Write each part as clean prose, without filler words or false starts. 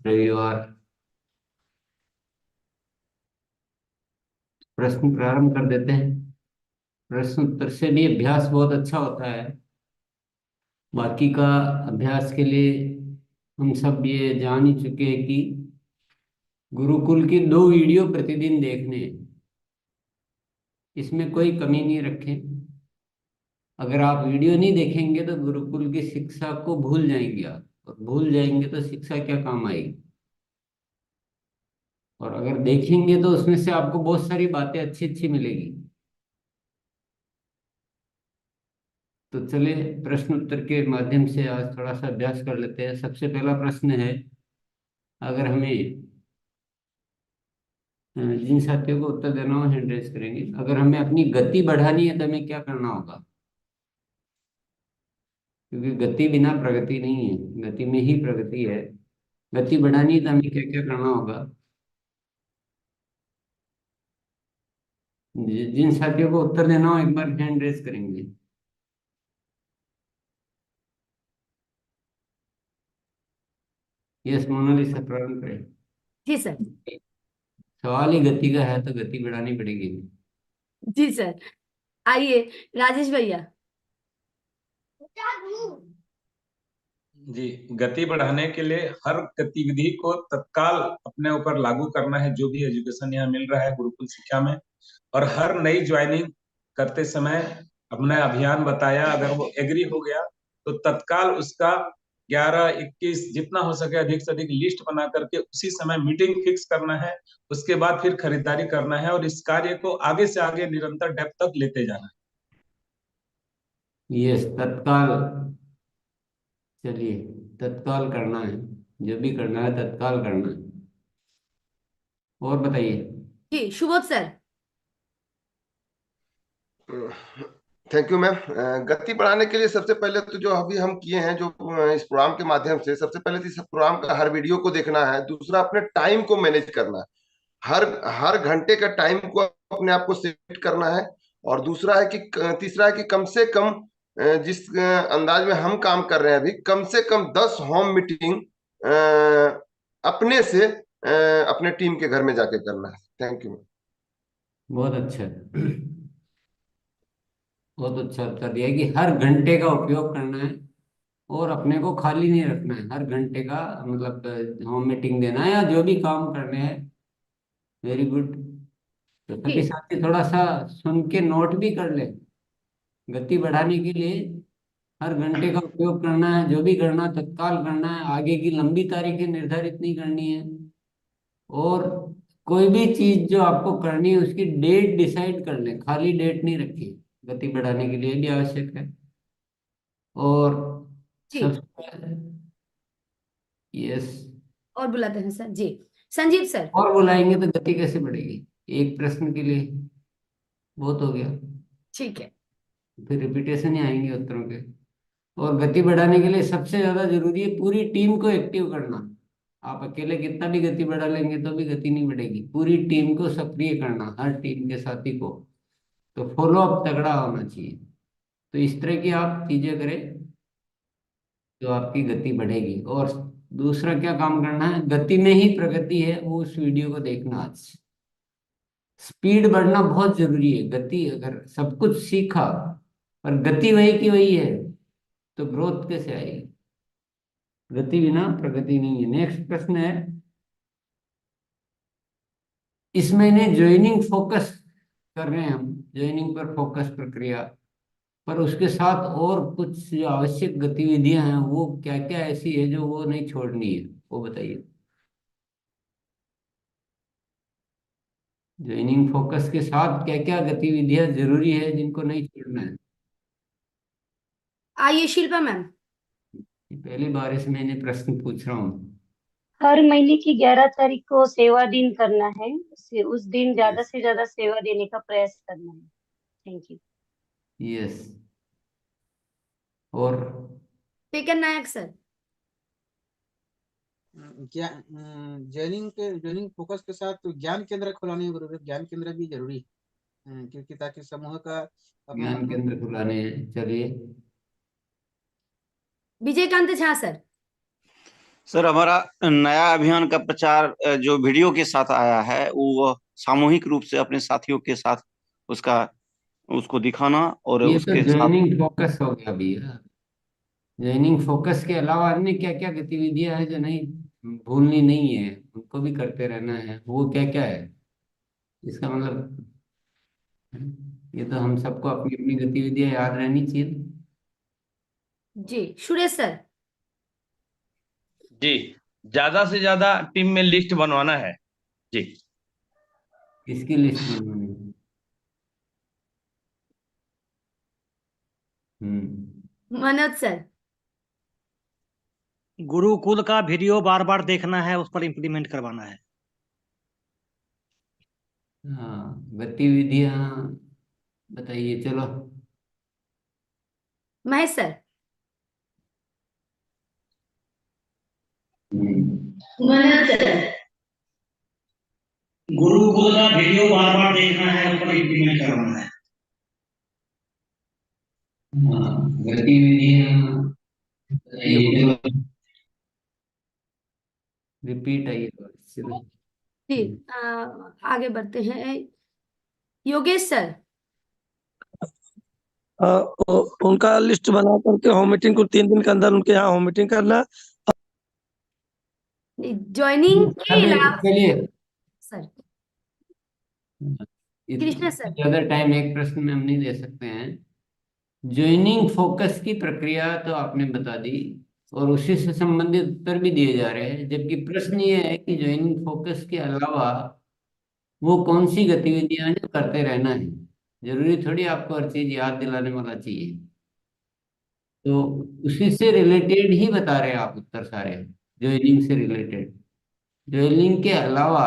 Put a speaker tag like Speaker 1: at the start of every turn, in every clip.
Speaker 1: रविवार। प्रश्न प्रारंभ कर देते हैं। प्रश्न उत्तर से भी अभ्यास बहुत अच्छा होता है। बाकी का अभ्यास के लिए हम सब ये जान ही चुके हैं कि गुरुकुल की 2 वीडियो प्रतिदिन देखने हैं। इसमें कोई कमी नहीं रखें। अगर आप वीडियो नहीं देखेंगे तो गुरुकुल की शिक्षा को भूल जाएंगे आप, और भूल जाएंगे तो शिक्षा क्या काम आएगी। और अगर देखेंगे तो उसमें से आपको बहुत सारी बातें अच्छी अच्छी मिलेगी। तो चलिए प्रश्न उत्तर के माध्यम से आज थोड़ा सा अभ्यास कर लेते हैं। सबसे पहला प्रश्न है, अगर हमें जिन साथियों को उत्तर देना हो हैंड रेज करेंगे। अगर हमें अपनी गति बढ़ानी है तो हमें क्या करना होगा? क्योंकि गति बिना प्रगति नहीं है, गति में ही प्रगति है। गति बढ़ानी है तो हमें क्या क्या करना होगा? जिन साथियों को उत्तर देना हो एक बार हैंड रेज करेंगे। यस मोनालिसा, प्रारंभ करें।
Speaker 2: जी सर।
Speaker 1: सवाल ही गति का है तो गति बढ़ानी पड़ेगी।
Speaker 2: जी सर। आइए राजेश भैया।
Speaker 3: जी, गति बढ़ाने के लिए हर गतिविधि को तत्काल अपने ऊपर लागू करना है, जो भी एजुकेशन यहाँ मिल रहा है गुरुकुल शिक्षा में। और हर नई ज्वाइनिंग करते समय अपना अभियान बताया, अगर वो एग्री हो गया तो तत्काल उसका 11-21 जितना हो सके अधिक से अधिक लिस्ट बना करके उसी समय मीटिंग फिक्स करना है। उसके बाद फिर खरीदारी करना है और इस कार्य को आगे से आगे निरंतर डेप्थ तक लेते जाना है।
Speaker 1: यस, तत्काल। चलिए, तत्काल करना है। जो भी करना है तत्काल करना है। और बताइए।
Speaker 2: जी Subodh sir.
Speaker 4: Thank you ma'am. गति बढ़ाने के लिए सबसे पहले तो जो अभी हम किए हैं, जो इस प्रोग्राम के माध्यम से, सबसे पहले तो इस प्रोग्राम का हर वीडियो को देखना है। दूसरा, अपने टाइम को मैनेज करना है। हर हर घंटे का टाइम को अपने आप को सेट करना है। और दूसरा है कि तीसरा है कि कम से कम जिस अंदाज में हम काम कर रहे हैं अभी, कम से कम 10 होम मीटिंग अपने से अपने टीम के घर में जाके करना है। Thank you.
Speaker 1: बहुत अच्छा। बहुत अच्छा उत्तर दिया कि हर घंटे का उपयोग करना है और अपने को खाली नहीं रखना है। हर घंटे का मतलब होम मीटिंग देना है या जो भी काम करने हैं। Very good. तो
Speaker 2: जी।
Speaker 1: सभी साथी थोड़ा सा सुन के नोट भी कर ले। गति बढ़ाने के लिए हर घंटे का उपयोग करना है, जो भी करना तत्काल करना है, आगे की लंबी तारीखें निर्धारित नहीं करनी है। और कोई भी चीज जो आपको करनी है उसकी डेट डिसाइड कर लें, खाली डेट नहीं रखी। गति बढ़ाने के लिए भी आवश्यक है। और
Speaker 2: जी।
Speaker 1: सबसे यस।
Speaker 2: और बुलाते हैं सर जी। संजीव सर।
Speaker 1: और बुलाएंगे तो गति कैसे बढ़ेगी? एक प्रश्न के लिए बहुत हो गया।
Speaker 2: ठीक है।
Speaker 1: फिर रिपीटेशन ही आएंगे उत्तरों के। और गति बढ़ाने के लिए सबसे ज्यादा जरूरी है पूरी टीम को एक्टिव करना। आप अकेले कितना भी गति बढ़ा लेंगे तो भी गति नहीं बढ़ेगी। पूरी टीम को सक्रिय करना, हर टीम के साथी को। तो फॉलो अप तगड़ा होना चाहिए। तो इस तरह की आप चीजें करें तो आपकी गति बढ़ेगी। और दूसरा क्या काम करना है? गति में ही प्रगति है, वो उस वीडियो को देखना आज। स्पीड बढ़ना बहुत जरूरी है। गति, अगर सब कुछ सीखा पर गति वही की वही है तो ग्रोथ कैसे आएगी? गति बिना प्रगति नहीं है। नेक्स्ट प्रश्न है, इस महीने ज्वाइनिंग फोकस कर रहे हैं हम, ज्वाइनिंग पर फोकस प्रक्रिया। पर उसके साथ और कुछ जो आवश्यक गतिविधियां हैं वो क्या क्या ऐसी है जो वो नहीं छोड़नी है, वो बताइए। ज्वाइनिंग फोकस के साथ क्या क्या गतिविधियां जरूरी है जिनको नहीं छोड़ना है?
Speaker 2: आइए शिल्पा मैम।
Speaker 1: ये पहली बार इस महीने प्रश्न पूछ रहा हूँ।
Speaker 5: हर महीने की 11 तारीख को सेवा दिन करना है। उस दिन ज्यादा से ज्यादा सेवा देने का प्रयास करना है। Thank you.
Speaker 1: यस। और
Speaker 2: टेकन नायक सर।
Speaker 6: ज्वाइनिंग फोकस के साथ ज्ञान केंद्र खुलाने की जरूरत, ज्ञान केंद्र भी जरूरी है, क्योंकि ताकि समूह का अपना
Speaker 1: ज्ञान केंद्र खुलाने हैं, चलिए।
Speaker 2: विजयकांत झा सर।
Speaker 7: सर हमारा नया अभियान का प्रचार जो वीडियो के साथ आया है वो सामूहिक रूप से अपने साथियों के साथ उसका उसको दिखाना और
Speaker 1: ये तो
Speaker 7: उसके साथ
Speaker 1: ज्वाइनिंग फोकस हो गया भैया। ज्वाइनिंग फोकस के अलावा अन्य क्या क्या गतिविधियां हैं जो नहीं भूलनी नहीं है, उनको भी करते रहना है, वो क्या क्या है? इसका मतलब ये तो हम सबको अपनी अपनी गतिविधियां याद रहनी चाहिए।
Speaker 2: जी सुरेश सर।
Speaker 8: जी, ज्यादा से ज्यादा टीम में लिस्ट बनवाना है। जी।
Speaker 1: किसकी लिस्ट बनवानी है?
Speaker 2: मनोज सर।
Speaker 9: गुरुकुल का वीडियो बार बार देखना है, उस पर इम्प्लीमेंट करवाना है।
Speaker 1: हाँ, गतिविधियां बताइए चलो।
Speaker 2: महेश सर।
Speaker 9: मनोज सर। गुरुकुल का वीडियो बार बार देखना है, उस पर इम्प्लीमेंट करवाना है।
Speaker 1: हाँ, गतिविधियां बताइए चलो। रिपीट आइए चलो।
Speaker 2: जी आगे बढ़ते हैं। योगेश सर।
Speaker 10: उनका लिस्ट बना करके होम मीटिंग को 3 दिन के अंदर उनके यहाँ होम मीटिंग करना।
Speaker 2: ज्वाइनिंग के
Speaker 1: अभी
Speaker 2: अलावा
Speaker 1: चलिए,
Speaker 2: सर। कृष्ण
Speaker 1: इससे
Speaker 2: सर।
Speaker 1: ज्यादा टाइम एक प्रश्न में हम नहीं दे सकते हैं। ज्वाइनिंग फोकस की प्रक्रिया तो आपने बता दी और उसी से संबंधित उत्तर भी दिए जा रहे हैं, जबकि प्रश्न ये है कि ज्वाइनिंग फोकस के अलावा वो कौन सी गतिविधियां हैं जो करते रहना है। जरूरी थोड़ी आपको हर चीज याद दिलाने वाला चाहिए। तो उसी से रिलेटेड ही बता रहे हैं आप उत्तर सारे, ज्वाइनिंग से रिलेटेड। ज्वाइनिंग के अलावा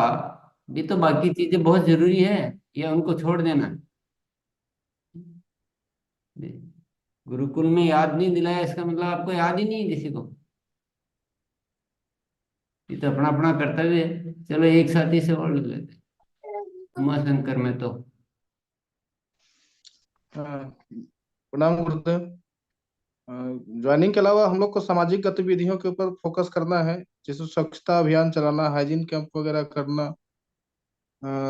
Speaker 1: भी तो बाकी चीजें बहुत जरूरी है, या उनको छोड़ देना? गुरुकुल में याद नहीं दिलाया इसका मतलब आपको याद ही नहीं है किसी को? ये तो अपना अपना कर्तव्य है। चलो एक साथी से और ले लेते हैं। उमाशंकर में तो
Speaker 6: प्रणाम गुरुदेव। ज्वाइनिंग के अलावा हम लोग को सामाजिक गतिविधियों के ऊपर फोकस करना है, जैसे स्वच्छता अभियान चलाना, हाइजीन कैंप वगैरह करना,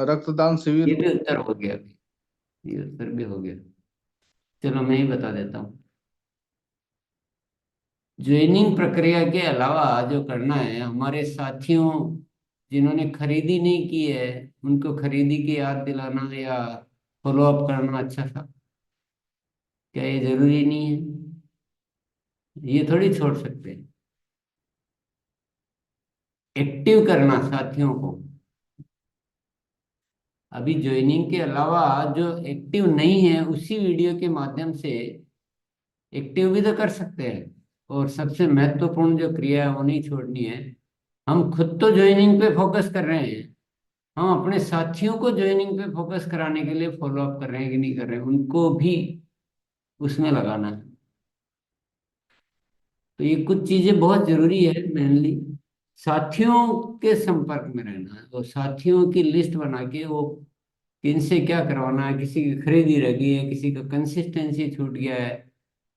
Speaker 6: रक्तदान
Speaker 1: ये
Speaker 6: शिविर।
Speaker 1: भी उत्तर हो गया अभी, ये उत्तर भी हो गया। चलो मैं ही बता देता हूँ। ज्वाइनिंग प्रक्रिया के अलावा जो करना है, हमारे साथियों जिन्होंने खरीदी नहीं की है उनको खरीदी की याद दिलाना या फॉलो अप करना अच्छा सा। क्या ये जरूरी नहीं है? ये थोड़ी छोड़ सकते हैं। एक्टिव करना साथियों को। अभी ज्वाइनिंग के अलावा जो एक्टिव नहीं है उसी वीडियो के माध्यम से एक्टिव भी तो कर सकते हैं। और सबसे महत्वपूर्ण जो क्रिया है वो नहीं छोड़नी है। हम खुद तो ज्वाइनिंग पे फोकस कर रहे हैं, हम अपने साथियों को ज्वाइनिंग पे फोकस कराने के लिए फॉलो अप कर रहे हैं कि नहीं कर रहे हैं, उनको भी उसमें लगाना है। तो ये कुछ चीजें बहुत जरूरी है। मेनली साथियों के संपर्क में रहना है और साथियों की लिस्ट बना के वो किनसे क्या करवाना है, किसी की खरीदी रह गई है, किसी का कंसिस्टेंसी छूट गया है,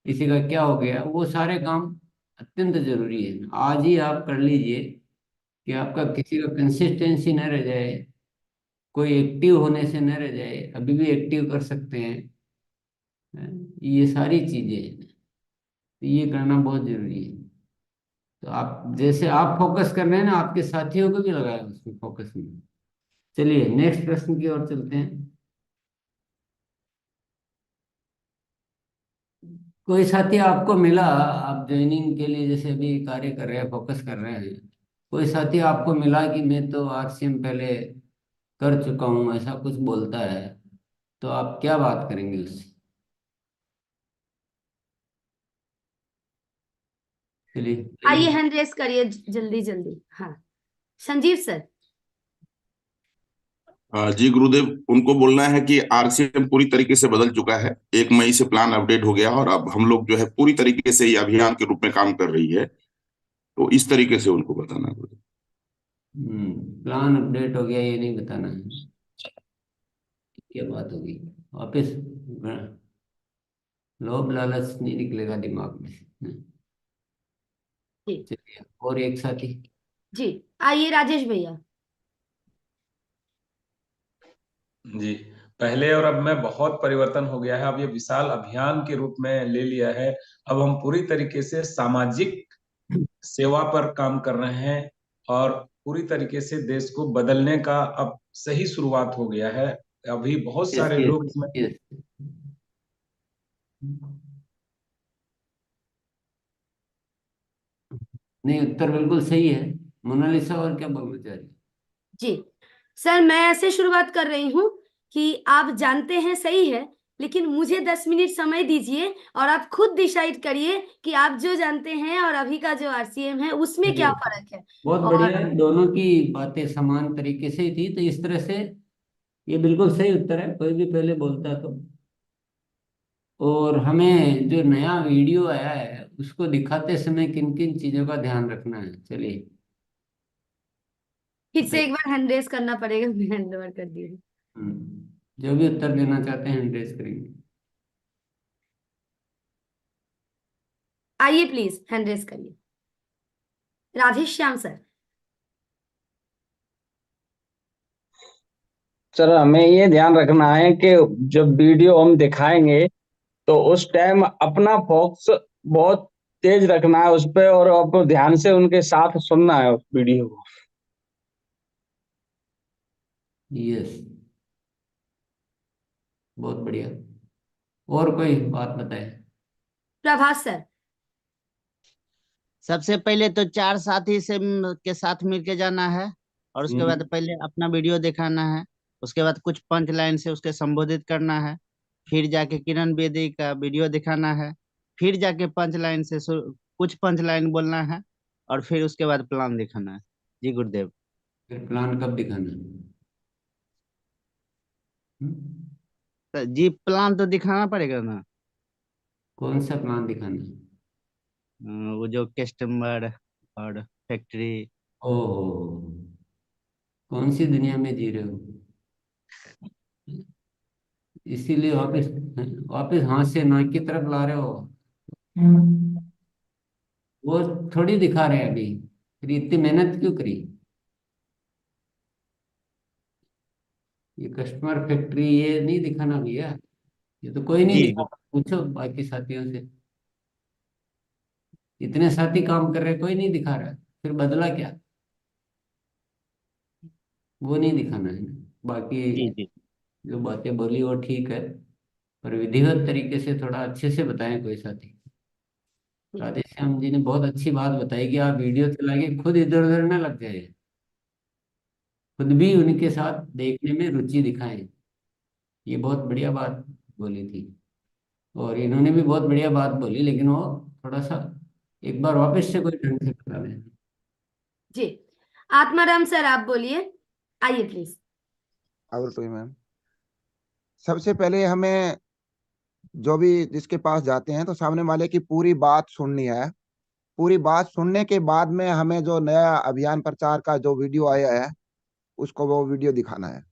Speaker 1: किसी का क्या हो गया, वो सारे काम अत्यंत जरूरी है। आज ही आप कर लीजिए कि आपका किसी का कंसिस्टेंसी न रह जाए, कोई एक्टिव होने से न रह जाए, अभी भी एक्टिव कर सकते हैं। ये सारी चीजें हैं, तो ये करना बहुत जरूरी है। तो आप जैसे आप फोकस कर रहे हैं ना, आपके साथियों को भी लगाए उसमें फोकस में। चलिए नेक्स्ट प्रश्न की ओर चलते हैं। कोई साथी आपको मिला, आप ज्वाइनिंग के लिए जैसे अभी कार्य कर रहे हैं, फोकस कर रहे हैं, कोई साथी आपको मिला कि मैं तो आरसीएम पहले कर चुका हूँ, ऐसा कुछ बोलता है, तो आप क्या बात करेंगे उससे?
Speaker 2: आइए
Speaker 1: चलिए
Speaker 2: हैंड रेस करिए जल्दी जल्दी। हाँ संजीव सर।
Speaker 11: जी गुरुदेव, उनको बोलना है कि आरसीएम पूरी तरीके से बदल चुका है। 1 मई से प्लान अपडेट हो गया और अब हम लोग जो है पूरी तरीके से ये अभियान के रूप में काम कर रही है। तो इस तरीके से उनको बताना है गुरुदेव।
Speaker 1: प्लान अपडेट हो गया ये नहीं बताना है? क्या बात होगी? वापिस लोभ लालच नहीं निकलेगा दिमाग में से।
Speaker 2: जी
Speaker 1: चलिए, और एक साथी।
Speaker 2: जी, आइए राजेश भैया।
Speaker 3: जी, पहले और अब में बहुत परिवर्तन हो गया है। अब ये विशाल अभियान के रूप में ले लिया है। अब हम पूरी तरीके से सामाजिक सेवा पर काम कर रहे हैं और पूरी तरीके से देश को बदलने का अब सही शुरुआत हो गया है। अभी बहुत
Speaker 1: यस
Speaker 3: सारे
Speaker 1: यस
Speaker 3: लोग इसमें
Speaker 1: यस। नहीं, उत्तर बिल्कुल सही है। मोनालिसा और क्या बोलना चाह रही है?
Speaker 2: जी सर, मैं ऐसे शुरुआत कर रही हूँ कि आप जानते हैं सही है, लेकिन मुझे 10 मिनट समय दीजिए और आप खुद डिसाइड करिए कि आप जो जानते हैं और अभी का जो आरसीएम है उसमें क्या
Speaker 1: चलिए,
Speaker 2: फर्क है।
Speaker 1: बहुत
Speaker 2: और
Speaker 1: बढ़िया है, दोनों की बातें समान तरीके से ही थी, तो इस तरह से ये बिल्कुल सही उत्तर है, कोई भी पहले बोलता तो। और हमें जो नया वीडियो आया है उसको दिखाते समय किन किन चीजों का ध्यान रखना है, चलिए
Speaker 2: फिर से
Speaker 1: बताइए।
Speaker 2: एक बार हैंड रेस करना पड़ेगा, मैं हैंड ओवर कर दी हूँ।
Speaker 1: जो भी उत्तर देना चाहते हैं एड्रेस करेंगे।
Speaker 2: आइए प्लीज हैंड रेस करिए, राधेश श्याम सर।
Speaker 12: सर हमें ये ध्यान रखना है कि जब वीडियो हम दिखाएंगे तो उस टाइम अपना फोकस बहुत तेज रखना है उस पे, और आपको ध्यान से उनके साथ सुनना है उस वीडियो को।
Speaker 1: यस, बहुत बढ़िया। और कोई बात बताए?
Speaker 2: प्रभास सर।
Speaker 13: सबसे पहले तो चार साथी से के साथ मिलके जाना है, और उसके बाद पहले अपना वीडियो दिखाना है। उसके बाद कुछ पंच लाइन से उसके संबोधित करना है। फिर जाके किरण बेदी का वीडियो दिखाना है। फिर जाके पंच लाइन से कुछ पंच लाइन बोलना है, और फिर उसके बाद प्लान दिखाना है। जी गुरुदेव।
Speaker 1: फिर प्लान कब दिखाना है? हम्म?
Speaker 13: तो जी प्लान तो दिखाना पड़ेगा ना।
Speaker 1: कौन सा प्लान दिखाना है?
Speaker 13: वो जो कस्टमर और फैक्ट्री।
Speaker 1: ओह, कौन सी दुनिया में जी रहे हो? इसीलिए वापस वापस हाथ से नाक की तरफ ला रहे हो। वो थोड़ी दिखा रहे हैं अभी, फिर इतनी मेहनत क्यों करी? ये कस्टमर फैक्ट्री ये नहीं दिखाना भैया, ये तो कोई नहीं
Speaker 13: जी
Speaker 1: दिखा। पूछो बाकी साथियों से, इतने साथी काम कर रहे, कोई नहीं दिखा रहा, फिर बदला क्या? वो नहीं दिखाना है ना। बाकी
Speaker 13: जी जी
Speaker 1: जो बातें बोली वो ठीक है, पर विधिवत तरीके से थोड़ा अच्छे से बताएं कोई साथी। राधेश्याम जी ने बहुत अच्छी बात बताई कि आप वीडियो चला के खुद इधर उधर ना लग जाए, खुद भी उनके साथ देखने में रुचि दिखाएं। ये बहुत बढ़िया बात बोली थी, और इन्होंने भी बहुत बढ़िया बात बोली, लेकिन वो थोड़ा सा एक बार वापस से कोई ढंग से बता दें।
Speaker 2: जी, आत्माराम सर आप बोलिए, आइए प्लीज।
Speaker 14: और कोई मैम, सबसे पहले हमें जो भी जिसके पास जाते हैं तो सामने वाले की पूरी बात सुननी है। पूरी बात सुनने के बाद में हमें जो नया अभियान प्रचार का जो वीडियो आया है उसको वो वीडियो दिखाना है।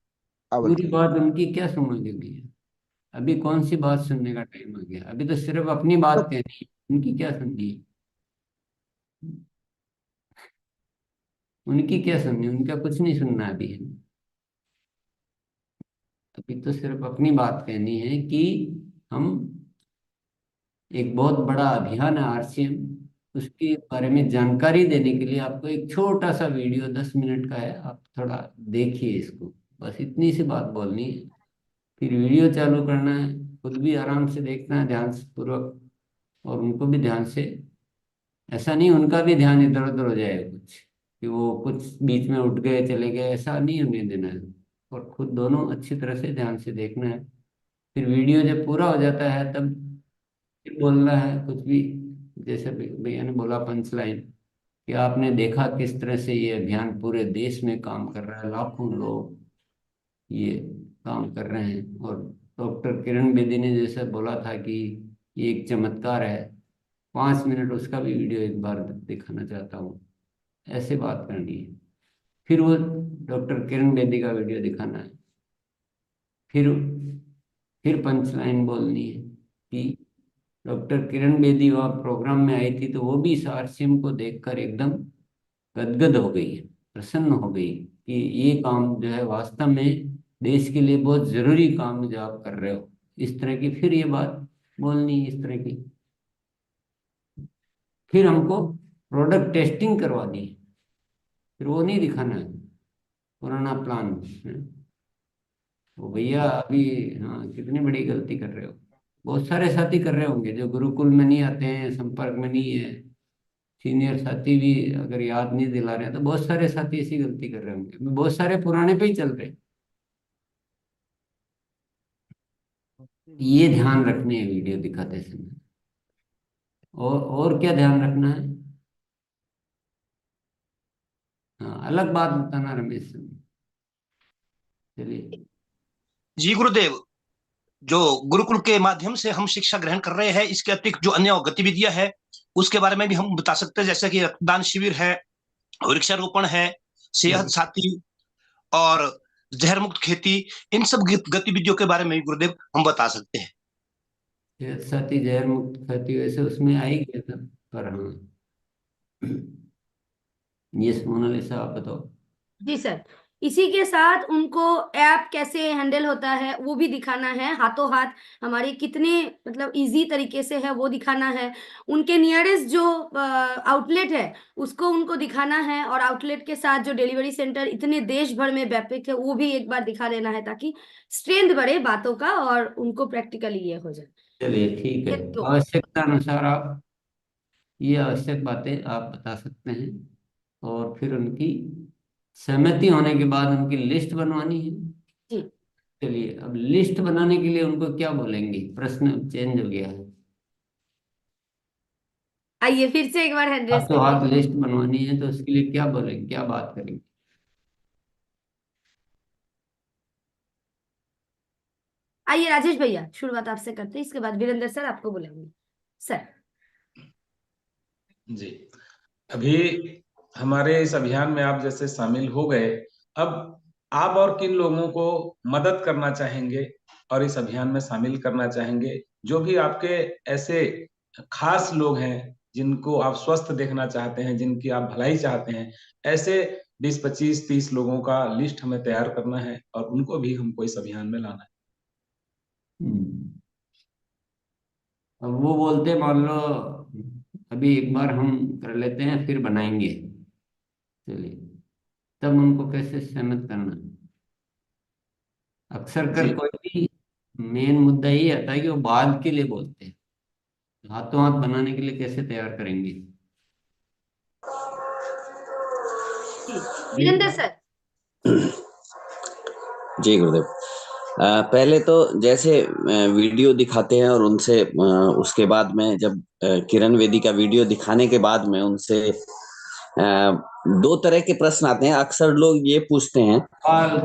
Speaker 14: अवल
Speaker 1: पूरी बात उनकी क्या सुनोगे भैया? अभी कौन सी बात सुनने का टाइम आ गया? अभी तो सिर्फ अपनी बात
Speaker 14: तो
Speaker 1: कहनी है, उनकी क्या सुननी है? उनकी क्या सुननी है? उनका कुछ नहीं सुनना अभी है। अभी तो सिर्फ अपनी बात कहनी है कि हम एक बहुत बड़ा अभियान है आरसीएम, उसके बारे में जानकारी देने के लिए आपको एक छोटा सा वीडियो 10 मिनट का है, आप थोड़ा देखिए इसको, बस इतनी सी बात बोलनी है। फिर वीडियो चालू करना है, खुद भी आराम से देखना है ध्यान से पूर्वक, और उनको भी ध्यान से। ऐसा नहीं उनका भी ध्यान इधर उधर हो जाए कुछ, कि वो कुछ बीच में उठ गए चले गए, ऐसा नहीं होने देना है। और खुद दोनों अच्छी तरह से ध्यान से देखना है। फिर वीडियो जब पूरा हो जाता है तब फिर बोलना है कुछ भी, जैसे भैया ने बोला पंच लाइन, कि आपने देखा किस तरह से ये अभियान पूरे देश में काम कर रहा है, लाखों लोग ये काम कर रहे हैं। और डॉक्टर किरण बेदी ने जैसे बोला था कि ये एक चमत्कार है, 5 मिनट उसका भी वीडियो एक बार दिखाना चाहता हूँ। ऐसे बात करनी है। फिर वो डॉक्टर किरण बेदी का वीडियो दिखाना है। फिर फिर पंच लाइन बोलनी है कि डॉक्टर किरण बेदी वहाँ प्रोग्राम में आई थी, तो वो भी इस आरसीएम को देखकर एकदम गदगद हो गई है, प्रसन्न हो गई कि ये काम जो है वास्तव में देश के लिए बहुत जरूरी काम जो आप कर रहे हो। इस तरह की फिर ये बात बोलनी, इस तरह की। फिर हमको प्रोडक्ट टेस्टिंग करवानी है, फिर वो नहीं दिखाना है पुराना प्लान है। वो भैया अभी, हाँ, कितनी बड़ी गलती कर रहे हो। बहुत सारे साथी कर रहे होंगे जो गुरुकुल में नहीं आते हैं, संपर्क में नहीं है। सीनियर साथी भी अगर याद नहीं दिला रहे हैं तो बहुत सारे साथी ऐसी गलती कर रहे होंगे, बहुत सारे पुराने पे ही चल रहे हैं। ये ध्यान रखने हैं वीडियो दिखाते समय। और क्या ध्यान रखना है? हाँ, अलग बात बताना रमेश। चलिए।
Speaker 15: जी गुरुदेव, जो गुरुकुल के माध्यम से हम शिक्षा ग्रहण कर रहे हैं, इसके अतिरिक्त जो अन्य गतिविधियां हैं उसके बारे में भी हम बता सकते हैं, जैसे कि रक्तदान शिविर है, वृक्षारोपण है, सेहत साथी और जहर मुक्त खेती। इन सब गतिविधियों के बारे में भी गुरुदेव हम बता सकते हैं।
Speaker 1: सेहत साथी, जहर मुक्त खेती, वैसे उसमें आ ही गया था, पर हाँ। यस मोनालिसा, आप बताओ।
Speaker 2: जी सर, इसी के साथ उनको ऐप कैसे हैंडल होता है वो भी दिखाना है, हाथों हाथ हमारे कितने मतलब इजी तरीके से है वो दिखाना है। उनके नियरेस्ट जो आउटलेट है उसको उनको दिखाना है, और आउटलेट के साथ जो डिलीवरी सेंटर इतने देश भर में व्यापक है वो भी एक बार दिखा देना है, ताकि स्ट्रेंथ बढ़े बातों का और उनको प्रैक्टिकली ये हो जाए।
Speaker 1: चलिए ठीक है,
Speaker 2: तो
Speaker 1: आवश्यकता अनुसार आप ये आवश्यक बातें आप बता सकते हैं, और फिर उनकी सहमति होने के बाद उनकी लिस्ट बनवानी है।
Speaker 2: जी।
Speaker 1: चलिए, अब लिस्ट बनाने के लिए उनको क्या बोलेंगे? प्रश्न अब चेंज हो गया है।
Speaker 2: आइए फिर से एक बार एड्रेस
Speaker 1: हाथों हाथ लिस्ट बनवानी है, तो उसके लिए क्या बोलेंगे, क्या बात करेंगे?
Speaker 2: आइए राजेश भैया, शुरुआत आपसे करते हैं, इसके बाद वीरेंद्र सर आपको बुलाएंगे। सर।
Speaker 3: जी, अभी हमारे इस अभियान में आप जैसे शामिल हो गए, अब आप और किन लोगों को मदद करना चाहेंगे और इस अभियान में शामिल करना चाहेंगे? जो भी आपके ऐसे खास लोग हैं जिनको आप स्वस्थ देखना चाहते हैं, जिनकी आप भलाई चाहते हैं, ऐसे 20, 25, 30 लोगों का लिस्ट हमें तैयार करना है और उनको भी हमको इस अभियान में लाना है।
Speaker 1: अब वो बोलते, मान लो अभी एक बार हम कर लेते हैं फिर बनाएंगे, चलिए, तब उनको कैसे सहमत करना? अक्सर कर कोई भी मेन मुद्दा ही आता है कि वो बाद के लिए बोलते हैं, हाथों हाथ बनाने के लिए कैसे तैयार करेंगे?
Speaker 2: वीरेंद्र सर।
Speaker 12: जी गुरुदेव, पहले तो जैसे वीडियो दिखाते हैं और उनसे उसके बाद में जब किरण बेदी का वीडियो दिखाने के बाद में उनसे 2 तरह के प्रश्न आते हैं। अक्सर लोग ये पूछते हैं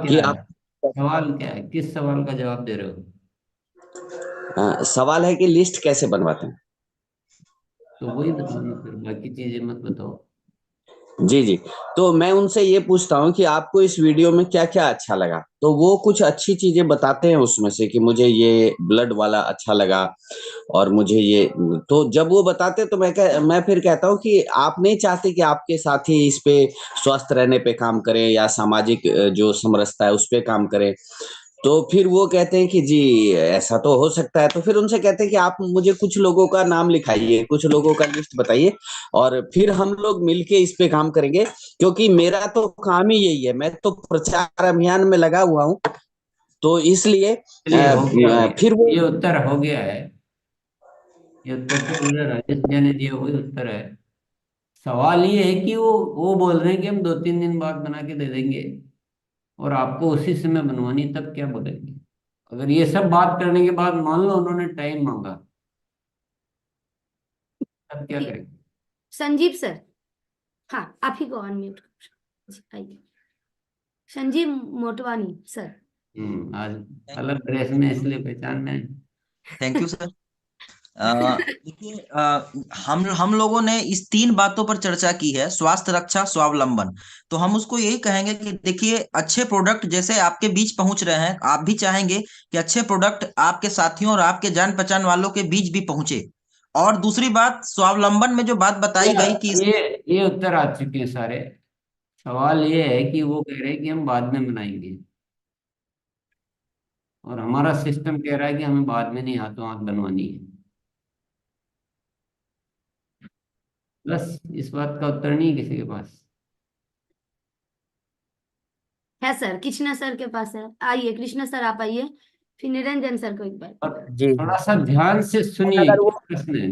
Speaker 12: कि आप,
Speaker 1: सवाल क्या है? किस सवाल का जवाब दे रहे हो?
Speaker 12: सवाल है कि लिस्ट कैसे बनवाते हैं।
Speaker 1: तो वही बताना, फिर बाकी चीजें मत बताओ।
Speaker 12: जी जी, तो मैं उनसे ये पूछता हूँ कि आपको इस वीडियो में क्या क्या अच्छा लगा, तो वो कुछ अच्छी चीजें बताते हैं उसमें से कि मुझे ये ब्लड वाला अच्छा लगा और मुझे ये, तो जब वो बताते तो मैं फिर कहता हूँ कि आप नहीं चाहते कि आपके साथी इस पे स्वस्थ रहने पे काम करें या सामाजिक जो समरसता है उस पे काम करें, तो फिर वो कहते हैं कि जी ऐसा तो हो सकता है। तो फिर उनसे कहते हैं कि आप मुझे कुछ लोगों का नाम लिखाइए, कुछ लोगों का लिस्ट बताइए, और फिर हम लोग मिलके इस पे काम करेंगे, क्योंकि मेरा तो काम ही यही है, मैं तो प्रचार अभियान में लगा हुआ हूँ, तो इसलिए फिर वो
Speaker 1: ये उत्तर हो गया है, ये उत्तर तो पूरा राजेश जी ने दिया, वही उत्तर है। सवाल ये है कि वो बोल रहे हैं कि हम 2-3 दिन बाद बना के दे देंगे और आपको उसी समय बनवानी, तब क्या बोलेंगे? अगर ये सब बात करने के बाद मान लो उन्होंने टाइम मांगा, तब क्या करेंगे?
Speaker 2: संजीव सर, हाँ आप ही को अनम्यूट। आइए संजीव मोटवानी सर।
Speaker 1: आज अलग ड्रेस में इसलिए पहचान में।
Speaker 16: Thank you sir. देखिए, हम लोगों ने इस 3 बातों पर चर्चा की है, स्वास्थ्य, रक्षा, स्वावलंबन। तो हम उसको यही कहेंगे कि देखिए, अच्छे प्रोडक्ट जैसे आपके बीच पहुंच रहे हैं, आप भी चाहेंगे कि अच्छे प्रोडक्ट आपके साथियों और आपके जान पहचान वालों के बीच भी पहुंचे। और दूसरी बात, स्वावलंबन में जो बात बताई गई कि
Speaker 1: ये उत्तर आ चुके हैं सारे। सवाल ये है कि वो कह रहे हैं कि हम बाद में मनाएंगे, और हमारा सिस्टम कह रहा है कि हमें बाद में नहीं हाथों हाथ बनवानी है। बस इस बात का उत्तर नहीं है किसी के पास।
Speaker 2: है सर, कृष्णा सर के पास है। आइए कृष्णा सर, आप आइए, फिर निरंजन सर को एक बार।
Speaker 1: और
Speaker 17: जी
Speaker 1: थोड़ा सा ध्यान से सुनिए
Speaker 17: अगर वो
Speaker 1: क्या प्रश्न है।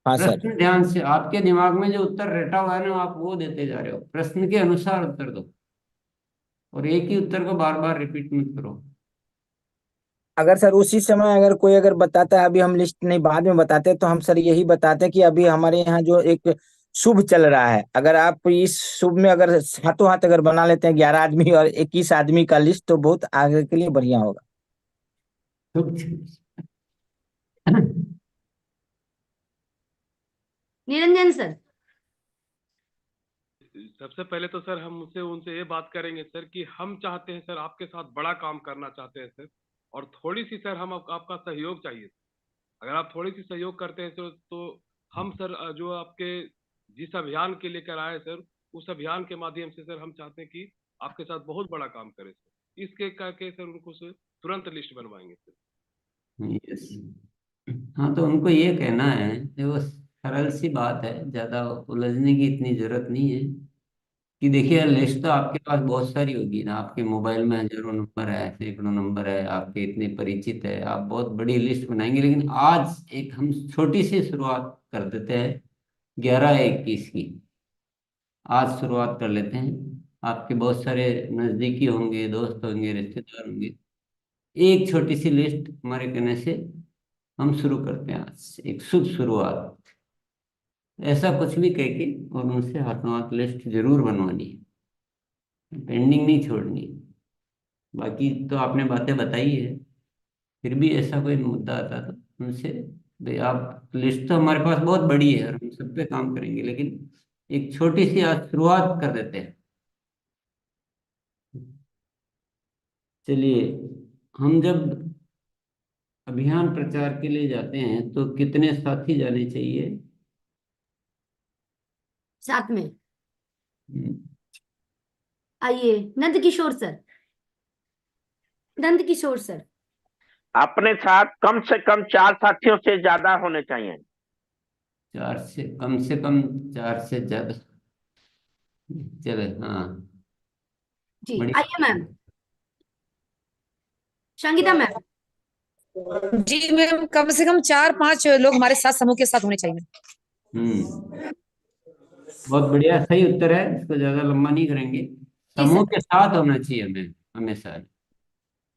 Speaker 17: हाँ सर
Speaker 1: प्रश्न ध्यान से, आपके दिमाग में जो उत्तर रटा हुआ है ना, आप वो देते जा रहे हो। प्रश्न के अनुसार उत्तर दो, और एक ही उत्तर को बार बार रिपीट मत करो।
Speaker 17: अगर सर उसी समय अगर कोई अगर बताता है, अभी हम लिस्ट नहीं बाद में बताते, तो हम सर यही बताते हैं कि अभी हमारे यहाँ जो एक शुभ चल रहा है, अगर आप इस शुभ में अगर हाथों हाथ अगर बना लेते हैं 11 आदमी और 21 आदमी का लिस्ट, तो बहुत आगे के लिए बढ़िया होगा।
Speaker 2: निरंजन सर।
Speaker 18: सबसे पहले तो सर हम उनसे ये बात करेंगे सर कि हम चाहते हैं सर, आपके साथ बड़ा काम करना चाहते हैं सर, और थोड़ी सी सर हम आपका सहयोग चाहिए। अगर आप थोड़ी सी सहयोग करते हैं सर, तो हम सर जो आपके जिस अभियान के लेकर आए सर, उस अभियान के माध्यम से सर हम चाहते हैं कि आपके साथ बहुत बड़ा काम करें सर। इसके करके सर उनको सर तुरंत लिस्ट बनवाएंगे सर।
Speaker 1: यस। हाँ, तो उनको ये कहना है, देखो सरल सी बात है, ज्यादा उलझने की इतनी जरूरत नहीं है। कि देखिए, लिस्ट तो आपके पास बहुत सारी होगी ना, आपके मोबाइल में हजारों नंबर है, सैकड़ों नंबर है, आपके इतने परिचित है, आप बहुत बड़ी लिस्ट बनाएंगे। लेकिन आज एक हम छोटी सी शुरुआत कर देते हैं 11-21 की। आज शुरुआत कर लेते हैं। आपके बहुत सारे नजदीकी होंगे, दोस्त होंगे, रिश्तेदार होंगे। एक छोटी सी लिस्ट हमारे कहने से हम शुरू करते हैं, आज से एक शुभ शुरुआत। ऐसा कुछ भी कह के और उनसे हाथों हाथ लिस्ट जरूर बनवानी है, पेंडिंग नहीं छोड़नी। बाकी तो आपने बातें बताई है, फिर भी ऐसा कोई मुद्दा आता तो उनसे, भाई आप लिस्ट तो हमारे पास बहुत बड़ी है और हम सब पे काम करेंगे, लेकिन एक छोटी सी आज शुरुआत कर देते हैं। चलिए, हम जब अभियान प्रचार के लिए जाते हैं तो कितने साथी जाने चाहिए?
Speaker 2: साथ में।
Speaker 1: हम्म,
Speaker 2: आइए नंद किशोर सर। नंद किशोर सर।
Speaker 19: अपने साथ कम से कम 4 साथियों से ज्यादा होने चाहिए।
Speaker 1: 4 से कम 4 से ज्यादा। चले, हाँ
Speaker 2: जी
Speaker 1: बढ़िया।
Speaker 2: आइए मैम, संगीता मैम।
Speaker 20: जी मैम, कम से कम 4-5 लोग हमारे साथ समूह के साथ होने चाहिए।
Speaker 1: बहुत बढ़िया, सही उत्तर है। इसको ज्यादा लंबा नहीं करेंगे। समूह के साथ होना चाहिए हमें हमेशा।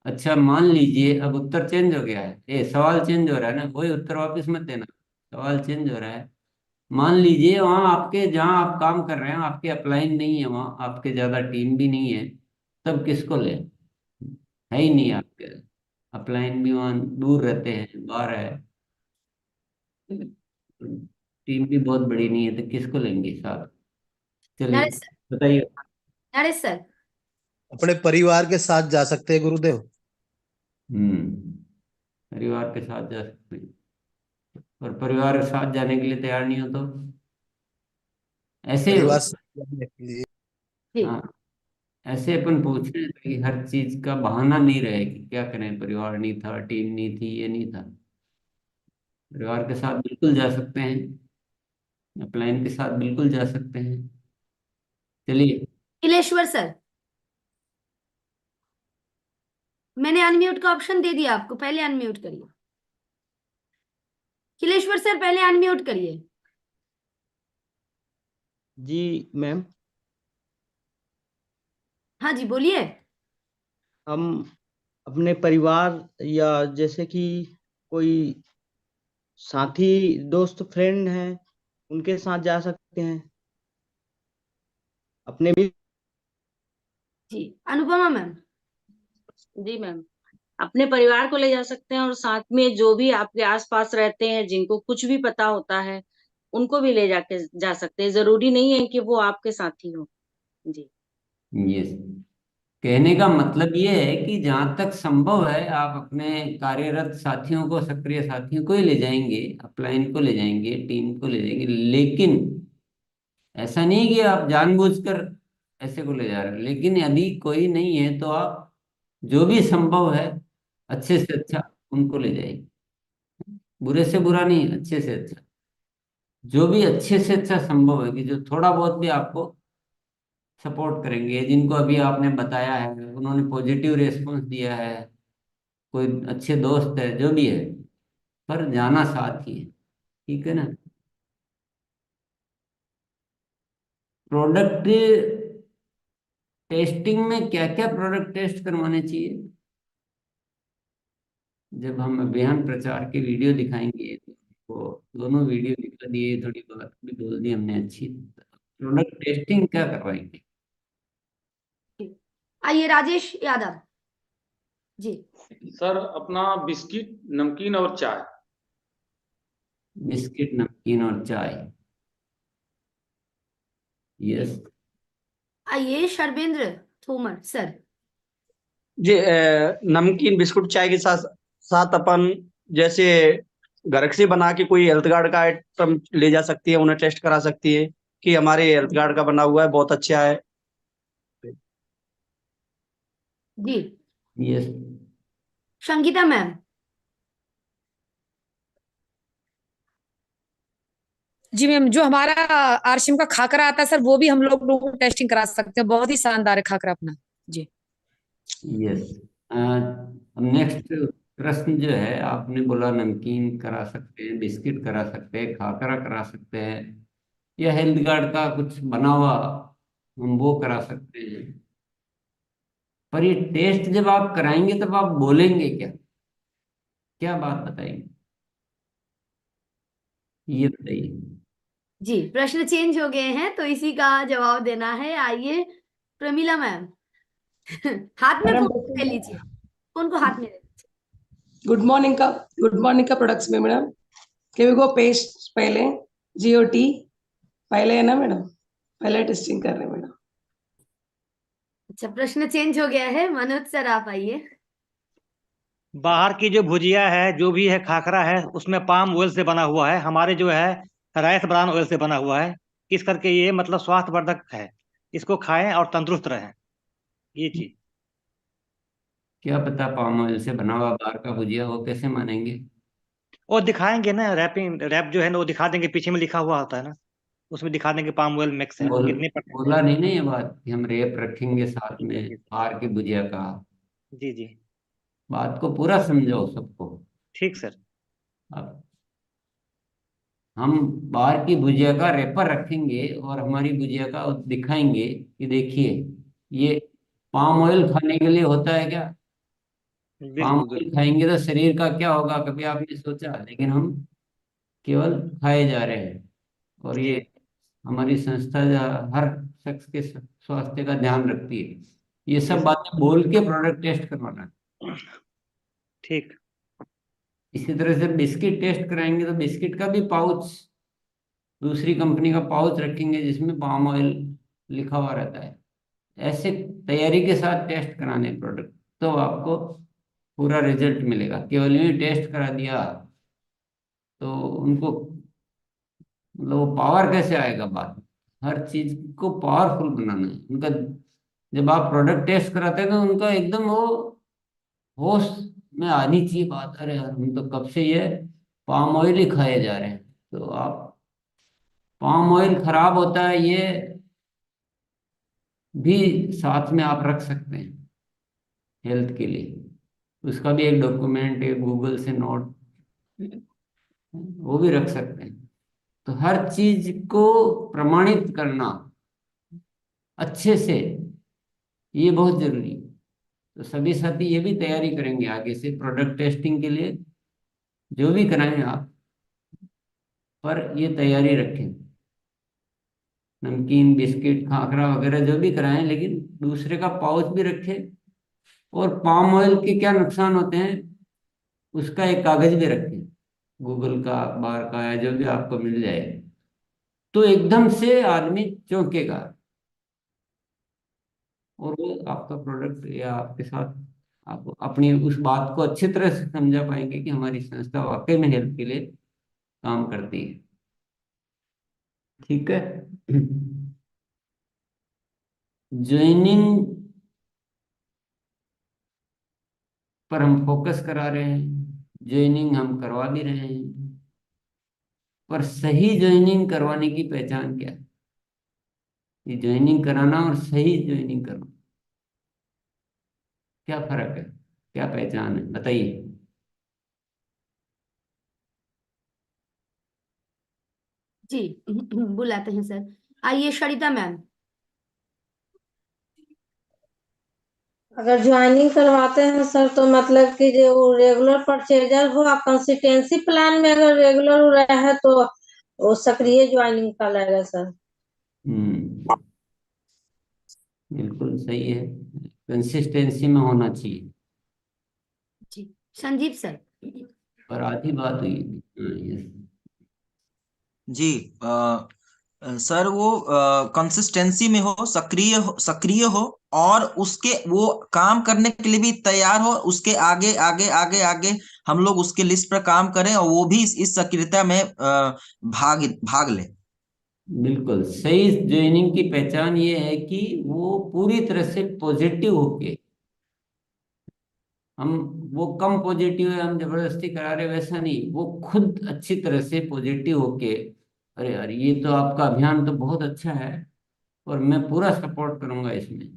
Speaker 1: अच्छा, मान लीजिए अब उत्तर चेंज हो गया है, ये सवाल चेंज हो रहा है ना, कोई उत्तर वापस मत देना, सवाल चेंज हो रहा है। मान लीजिए वहाँ आपके, जहाँ आप काम कर रहे हैं, आपके अपलाइन नहीं है, वहाँ आपके ज्यादा टीम भी नहीं है, तब किसको ले? है ही नहीं आपके अपलाइन, भी वहाँ दूर रहते हैं, बाहर है, टीम भी बहुत बड़ी नहीं है, तो किसको लेंगे साथ? चलिए
Speaker 2: नरेश सर।
Speaker 1: बताइए।
Speaker 2: नरेश सर।
Speaker 21: अपने परिवार के साथ जा सकते हैं गुरुदेव।
Speaker 1: परिवार के साथ जा सकते हैं, और परिवार के साथ जाने के लिए तैयार नहीं हो तो ऐसे
Speaker 21: परिवार से जाने के लिए
Speaker 1: हाँ, ऐसे अपन पूछ रहे हैं कि हर चीज का बहाना नहीं रहे कि क्या करें, परिवार नहीं था, टीम नहीं थी, ये नहीं था। परिवार के साथ बिल्कुल जा सकते हैं, अपलाइन के साथ बिल्कुल जा सकते हैं। चलिए।
Speaker 2: इलेश्वर सर, मैंने अनम्यूट का ऑप्शन दे दिया आपको, पहले अनम्यूट करिए। किलेश्वर सर पहले अनम्यूट करिए।
Speaker 22: जी मैम,
Speaker 2: हाँ जी बोलिए।
Speaker 22: हम अपने परिवार या जैसे कि कोई साथी, दोस्त, फ्रेंड हैं, उनके साथ जा सकते हैं। अपने भी।
Speaker 2: जी अनुपमा मैम।
Speaker 23: जी मैम, अपने परिवार को ले जा सकते हैं, और साथ में जो भी आपके आसपास रहते हैं, जिनको कुछ भी पता होता है, उनको भी ले जाके जा सकते हैं। जरूरी नहीं है कि वो आपके साथी हो। जी।
Speaker 1: यस, कहने का मतलब ये है कि जहां तक संभव है आप अपने कार्यरत साथियों को, सक्रिय साथियों को ही ले जाएंगे, अपलाइन को ले जाएंगे, टीम को ले जाएंगे, लेकिन ऐसा नहीं कि आप जानबूझकर ऐसे को ले जा रहे हो। लेकिन यदि कोई नहीं है तो आप जो भी संभव है अच्छे से अच्छा उनको ले जाइए। बुरे से बुरा नहीं, अच्छे से अच्छा, जो भी अच्छे से अच्छा संभव है कि जो थोड़ा बहुत भी आपको सपोर्ट करेंगे, जिनको अभी आपने बताया है उन्होंने पॉजिटिव रेस्पॉन्स दिया है, कोई अच्छे दोस्त है, जो भी है, पर जाना साथ ही है। ठीक है ना। प्रोडक्ट टेस्टिंग में क्या क्या प्रोडक्ट टेस्ट करवाने चाहिए? जब हम अभियान प्रचार के वीडियो दिखाएंगे तो दोनों वीडियो दिखा दिए, थोड़ी बात भी बोल दी हमने अच्छी। प्रोडक्ट टेस्टिंग क्या करवाएंगे?
Speaker 2: आइए राजेश यादव जी।
Speaker 4: सर अपना बिस्किट, नमकीन और चाय।
Speaker 1: बिस्किट, नमकीन और चाय। यस।
Speaker 2: आइए शर्वेंद्र थोमर सर।
Speaker 5: जी नमकीन बिस्कुट चाय के साथ साथ अपन जैसे घर से बना के कोई हेल्थ गार्ड का आइटम ले जा सकती है, उन्हें टेस्ट करा सकती है कि हमारे हेल्थ गार्ड का बना हुआ है, बहुत अच्छा है।
Speaker 2: जी
Speaker 1: यस।
Speaker 2: संगीता मैम।
Speaker 20: जी मैम, जो हमारा आरसीएम का खाकरा आता है सर, वो भी हम लोग टेस्टिंग करा सकते हैं, बहुत ही शानदार है खाकरा अपना। जी
Speaker 1: यस। नेक्स्ट प्रश्न जो है, आपने बोला नमकीन करा सकते हैं, बिस्किट करा सकते हैं, खाकरा करा सकते हैं, या हेल्थ गार्ड का कुछ बना हुआ हम वो करा सकते हैं। पर ये टेस्ट जब आप कराएंगे तब आप बोलेंगे क्या, क्या बात बताएंगे, ये बताइए।
Speaker 2: जी प्रश्न चेंज हो गए हैं तो इसी का जवाब देना है। आइए प्रमीला मैम। हाथ में फोन ले लीजिए, फोन को हाथ में ले लीजिए।
Speaker 7: गुड मॉर्निंग का प्रोडक्ट्स में मैडम, के वी गो पेस्ट पहले जीओटी पहले है ना मैडम, पहले टेस्टिंग कर रहे हैं मैडम।
Speaker 2: अच्छा प्रश्न चेंज हो गया है। मनोज सर आप आइए।
Speaker 9: बाहर की जो भुजिया है, जो भी है खाकरा है, उसमें पाम ऑयल से बना हुआ है, हमारे जो है राइस ब्रान ऑयल से बना हुआ है। इस करके ये मतलब स्वास्थ्यवर्धक है, इसको खाएं और तंदुरुस्त रहें। ये चीज
Speaker 1: क्या पता पाम ऑयल से बना हुआ बाहर का भुजिया, वो कैसे मानेंगे?
Speaker 9: वो दिखाएंगे ना, रैप जो है ना वो दिखा देंगे, पीछे में लिखा हुआ होता है ना, उसमें दिखा देंगे पाम ऑयल मिक्स है कितने
Speaker 1: बोला नहीं ना ये बात कि हम रेप रखेंगे साथ में बाहर की भुजिया का।
Speaker 9: जी जी
Speaker 1: बात को पूरा समझो सबको।
Speaker 9: ठीक सर।
Speaker 1: अब हम बाहर की भुजिया का रेपर रखेंगे और हमारी भुजिया का दिखाएंगे कि देखिए ये पाम ऑयल खाने के लिए होता है क्या? पाम ऑयल खाएंगे तो शरीर का क्या होगा, कभी आपने सोचा? लेकिन हम केवल खाए जा रहे हैं। और ये हमारी संस्था हर शख्स के स्वास्थ्य का ध्यान रखती है। ये सब बातें बोल के प्रोडक्ट टेस्ट करवाना है।
Speaker 9: ठीक।
Speaker 1: इसी तरह से बिस्किट टेस्ट कराएंगे तो बिस्किट का भी पाउच, दूसरी कंपनी का पाउच रखेंगे जिसमें पाम ऑयल लिखा हुआ रहता है। ऐसे तैयारी के साथ टेस्ट कराने प्रोडक्ट, तो आपको पूरा रिजल्ट मिलेगा। केवल यूं ही टेस्ट करा दिया तो उनको मतलब वो पावर कैसे आएगा? बात हर चीज को पावरफुल बनाना है उनका। जब आप प्रोडक्ट टेस्ट कराते हैं तो उनका एकदम वो होश में आनी चाहिए बात, अरे यार हम तो कब से ये पाम ऑयल ही खाए जा रहे हैं। तो आप पाम ऑयल खराब होता है ये भी साथ में आप रख सकते हैं हेल्थ के लिए। उसका भी एक डॉक्यूमेंट, एक गूगल से नोट वो भी रख सकते हैं। तो हर चीज को प्रमाणित करना अच्छे से, ये बहुत जरूरी है। तो सभी साथी ये भी तैयारी करेंगे आगे से प्रोडक्ट टेस्टिंग के लिए, जो भी कराएं आप, पर ये तैयारी रखें। नमकीन, बिस्किट, खाखरा वगैरह जो भी कराएं, लेकिन दूसरे का पाउच भी रखें। और पाम ऑयल के क्या नुकसान होते हैं उसका एक कागज भी रखें, गूगल का, अखबार का, या जो भी आपको मिल जाए। तो एकदम से आदमी चौंकेगा और वो आपका प्रोडक्ट या आपके साथ आप अपनी उस बात को अच्छी तरह से समझा पाएंगे कि हमारी संस्था वाकई में हेल्थ के लिए काम करती है। ठीक है। ज्वाइनिंग पर हम फोकस करा रहे हैं, ज्वाइनिंग हम करवा भी रहे हैं, पर सही ज्वाइनिंग करवाने की पहचान क्या है? ये ज्वाइनिंग कराना और सही ज्वाइनिंग करना, क्या फर्क है, क्या पहचान है, बताइए।
Speaker 2: जी बुलाते हैं सर। आइए सरिता मैम।
Speaker 6: अगर ज्वाइनिंग करवाते हैं सर तो मतलब कि जो रेगुलर परचेजर हो, कंसिस्टेंसी प्लान में अगर रेगुलर हो रहा है तो वो सक्रिय ज्वाइनिंग का लगेगा सर।
Speaker 1: बिल्कुल सही है, कंसिस्टेंसी में होना चाहिए।
Speaker 2: जी संजीव सर।
Speaker 1: पर आधी बात हुई। yes।
Speaker 16: जी सर वो कंसिस्टेंसी में हो, सक्रिय हो और उसके वो काम करने के लिए भी तैयार हो, उसके आगे आगे आगे आगे हम लोग उसके लिस्ट पर काम करें और वो भी इस सक्रियता में भाग ले।
Speaker 1: बिल्कुल सही ज्वाइनिंग की पहचान ये है कि वो पूरी तरह से पॉजिटिव होके, हम वो कम पॉजिटिव है हम जबरदस्ती करा रहे वैसा नहीं, वो खुद अच्छी तरह से पॉजिटिव होके, अरे यार ये तो आपका अभियान तो बहुत अच्छा है और मैं पूरा सपोर्ट करूंगा इसमें,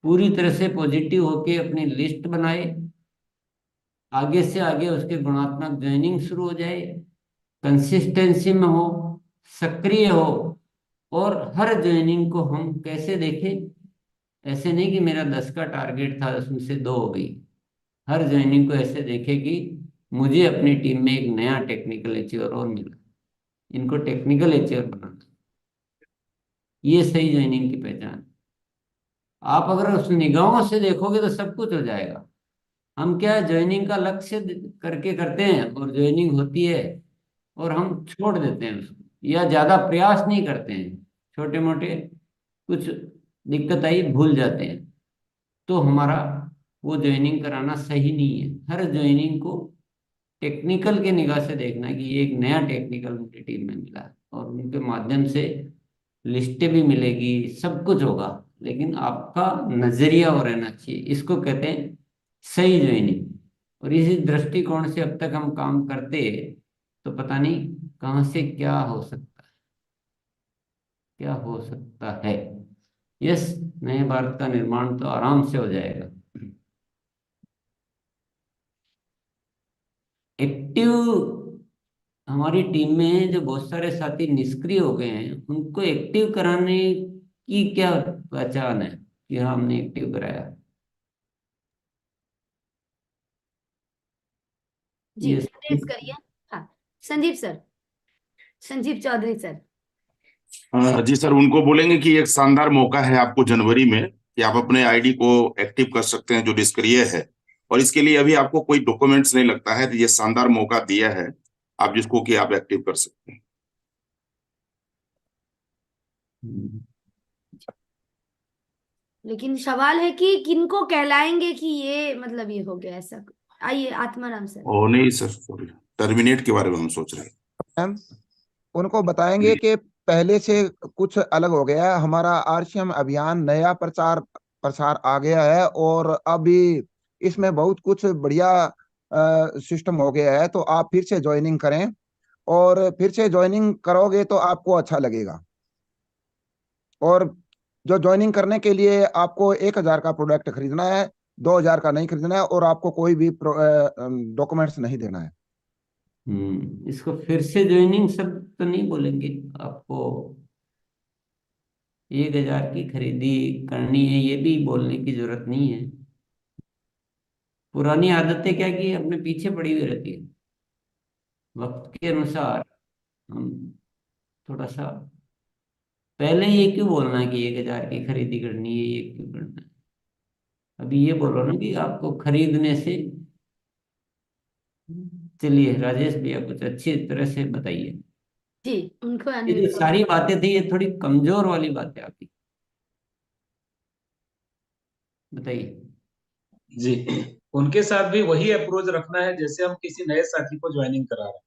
Speaker 1: पूरी तरह से पॉजिटिव होके अपनी लिस्ट बनाए, आगे से आगे उसके गुणात्मक ज्वाइनिंग शुरू हो जाए, कंसिस्टेंसी में हो, सक्रिय हो, और हर ज्वाइनिंग को हम कैसे देखें, ऐसे नहीं कि मेरा 10 का टारगेट था उसमें से 2 हो गई। हर ज्वाइनिंग को ऐसे देखे कि मुझे अपनी टीम में एक नया टेक्निकल अचीवर और मिला, इनको टेक्निकल अचीवर बनाना, ये सही ज्वाइनिंग की पहचान। आप अगर उस निगाहों से देखोगे तो सब कुछ हो जाएगा। हम क्या है, ज्वाइनिंग का लक्ष्य करके करते हैं और ज्वाइनिंग होती है और हम छोड़ देते हैं उसको, या ज्यादा प्रयास नहीं करते हैं, छोटे मोटे कुछ दिक्कत आई भूल जाते हैं, तो हमारा वो ज्वाइनिंग कराना सही नहीं है। हर ज्वाइनिंग को टेक्निकल के निगाह से देखना है कि ये एक नया टेक्निकल उनकी टीम में मिला है और उनके माध्यम से लिस्टें भी मिलेगी, सब कुछ होगा, लेकिन आपका नजरिया वो रहना चाहिए। इसको कहते हैं सही ज्वाइनिंग। और इसी दृष्टिकोण से अब तक हम काम करते तो पता नहीं कहाँ से क्या हो सकता है, क्या हो सकता है। यस, नए भारत का निर्माण तो आराम से हो जाएगा। एक्टिव हमारी टीम में जो बहुत सारे साथी निष्क्रिय हो गए हैं उनको एक्टिव कराने की क्या पहचान है कि हाँ हमने एक्टिव कराया।
Speaker 2: जी
Speaker 1: ये
Speaker 2: एड्रेस करिए। हाँ संजीव सर, संजीव चौधरी सर।
Speaker 11: जी सर, उनको बोलेंगे कि एक शानदार मौका है आपको जनवरी में कि आप अपने आईडी को एक्टिव कर सकते हैं जो निष्क्रिय है, और इसके लिए अभी आपको कोई डॉक्यूमेंट्स नहीं लगता है, तो ये शानदार मौका दिया है आप जिसको कि आप एक्टिव कर सकते हैं।
Speaker 2: लेकिन सवाल है कि किनको कहलाएंगे कि ये मतलब ये हो गया ऐसा। आइए आत्माराम सर।
Speaker 11: ओ नहीं सर, सॉरी, टर्मिनेट के बारे में हम सोच रहे हैं।
Speaker 14: मैम उनको बताएंगे कि पहले से कुछ अलग हो गया है, हमारा आरसीएम अभियान नया प्रचार प्रसार आ गया है और अभी इसमें बहुत कुछ बढ़िया सिस्टम हो गया है, तो आप फिर से ज्वाइनिंग करें और फिर से ज्वाइनिंग करोगे तो आपको अच्छा लगेगा। और जो ज्वाइनिंग करने के लिए आपको 1000 का प्रोडक्ट खरीदना है, 2000 का नहीं खरीदना है और आपको कोई भी डॉक्यूमेंट्स नहीं देना है।
Speaker 1: इसको फिर से ज्वाइनिंग शब्द तो नहीं बोलेंगे, आपको 1000 की खरीदी करनी है ये भी बोलने की जरूरत नहीं है। पुरानी आदतें क्या की अपने पीछे पड़ी हुई रहती है, वक्त के अनुसार हम थोड़ा सा पहले ये क्यों बोलना है कि 1000 की खरीदी करनी है, ये क्यों करना है। अभी ये बोलो ना कि आपको खरीदने से, चलिए राजेश भैया कुछ अच्छी तरह से बताइए।
Speaker 2: जी उनको
Speaker 1: ये जो सारी बातें थी ये थोड़ी कमजोर वाली बातें आपकी। बताइए।
Speaker 3: जी, उनके साथ भी वही अप्रोच रखना है जैसे हम किसी नए साथी को ज्वाइनिंग करा रहे हैं,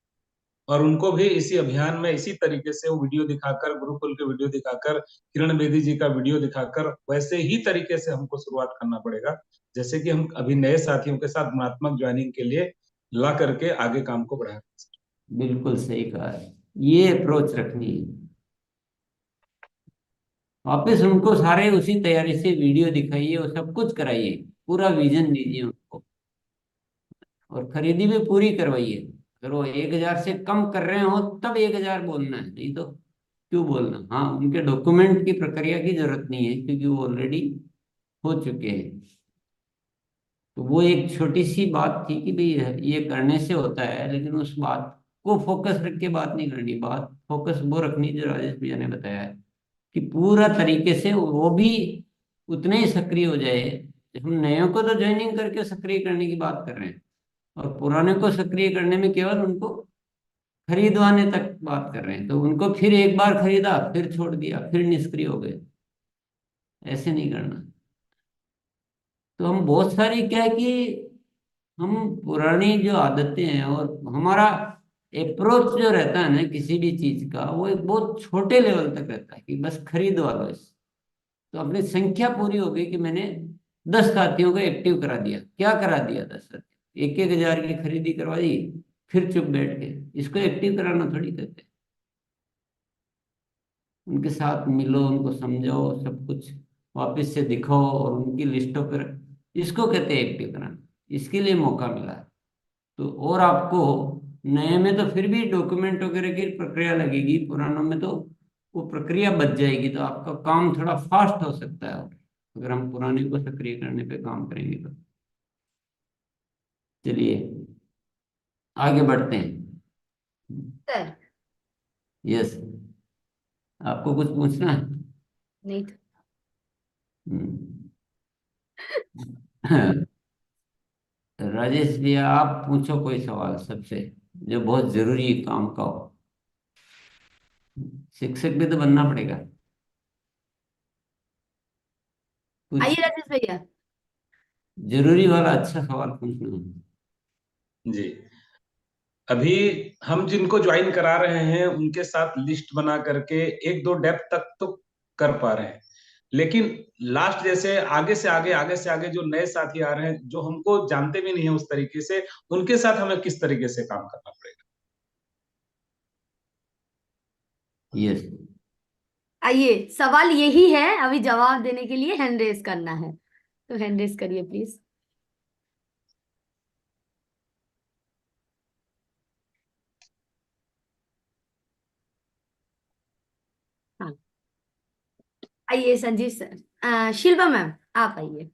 Speaker 3: और उनको भी इसी अभियान में इसी तरीके से वो वीडियो दिखाकर, गुरुकुल के वीडियो दिखाकर, किरण बेदी जी का वीडियो दिखाकर, वैसे ही तरीके से हमको शुरुआत करना पड़ेगा जैसे कि हम अभी नए साथियों के साथ गुणात्मक ज्वाइनिंग के लिए ला करके आगे काम को बढ़ाएं।
Speaker 1: बिल्कुल सही कहा है, ये अप्रोच रखनी है। वापिस उनको सारे उसी तैयारी से वीडियो दिखाइए और सब कुछ कराइए, पूरा विजन दीजिए उनको, और खरीदी भी पूरी करवाइए। अगर वो 1,000 से कम कर रहे हो तब 1,000 बोलना है, नहीं तो क्यों बोलना। हाँ, उनके डॉक्यूमेंट की प्रक्रिया की जरूरत नहीं है क्योंकि वो ऑलरेडी हो चुके हैं। तो वो एक छोटी सी बात थी कि भाई ये करने से होता है, लेकिन उस बात को फोकस रख के बात नहीं करनी। बात फोकस वो रखनी जो राजेश भैया ने बताया है, कि पूरा तरीके से वो भी उतने ही सक्रिय हो जाए। हम नयों को तो ज्वाइनिंग करके सक्रिय करने की बात कर रहे हैं, और पुराने को सक्रिय करने में केवल उनको खरीदवाने तक बात कर रहे हैं। तो उनको फिर एक बार खरीदा, फिर छोड़ दिया, फिर निष्क्रिय हो गए, ऐसे नहीं करना। तो हम बहुत सारी क्या है कि हम पुरानी जो आदतें हैं और हमारा अप्रोच जो रहता है ना किसी भी चीज का, वो एक बहुत छोटे लेवल तक रहता है कि बस खरीदवा लो इस। तो अपनी संख्या पूरी हो गई कि मैंने 10 साथियों को एक्टिव करा दिया। क्या करा दिया? 10 साथी, 1,000 की खरीदी करवा दी, फिर चुप बैठ के। इसको एक्टिव कराना थोड़ी कहते हैं। उनके साथ मिलो, उनको समझाओ, सब कुछ वापस से दिखाओ और उनकी लिस्टों पर, इसको कहते हैं एक्टिव कराना। इसके लिए मौका मिला है। तो और आपको नए में तो फिर भी डॉक्यूमेंट वगैरह की प्रक्रिया लगेगी, पुरानों में तो वो प्रक्रिया बच जाएगी, तो आपका काम थोड़ा फास्ट हो सकता है और अगर हम पुराने को सक्रिय करने पे काम करेंगे तो। चलिए आगे बढ़ते हैं।
Speaker 2: सर
Speaker 1: यस, आपको कुछ पूछना है?
Speaker 2: नहीं तो
Speaker 1: हम्म। राजेश भैया आप पूछो कोई सवाल सबसे, जो बहुत जरूरी काम का हो। शिक्षक भी तो बनना पड़ेगा कुछ,
Speaker 2: आइए राजेश भैया।
Speaker 1: जरूरी वाला अच्छा सवाल पूछना।
Speaker 3: जी, अभी हम जिनको ज्वाइन करा रहे हैं उनके साथ लिस्ट बना करके 1-2 डेप्थ तक तो कर पा रहे हैं, लेकिन लास्ट जैसे आगे से आगे जो नए साथी आ रहे हैं, जो हमको जानते भी नहीं है उस तरीके से, उनके साथ हमें किस तरीके से काम करना पड़ेगा?
Speaker 1: यस,
Speaker 2: आइए, सवाल यही है, अभी जवाब देने के लिए हैंड रेस करना है, तो हैंड रेस करिए प्लीज। हाँ, आइए संजीव सर, शिल्पा मैम आप आइए।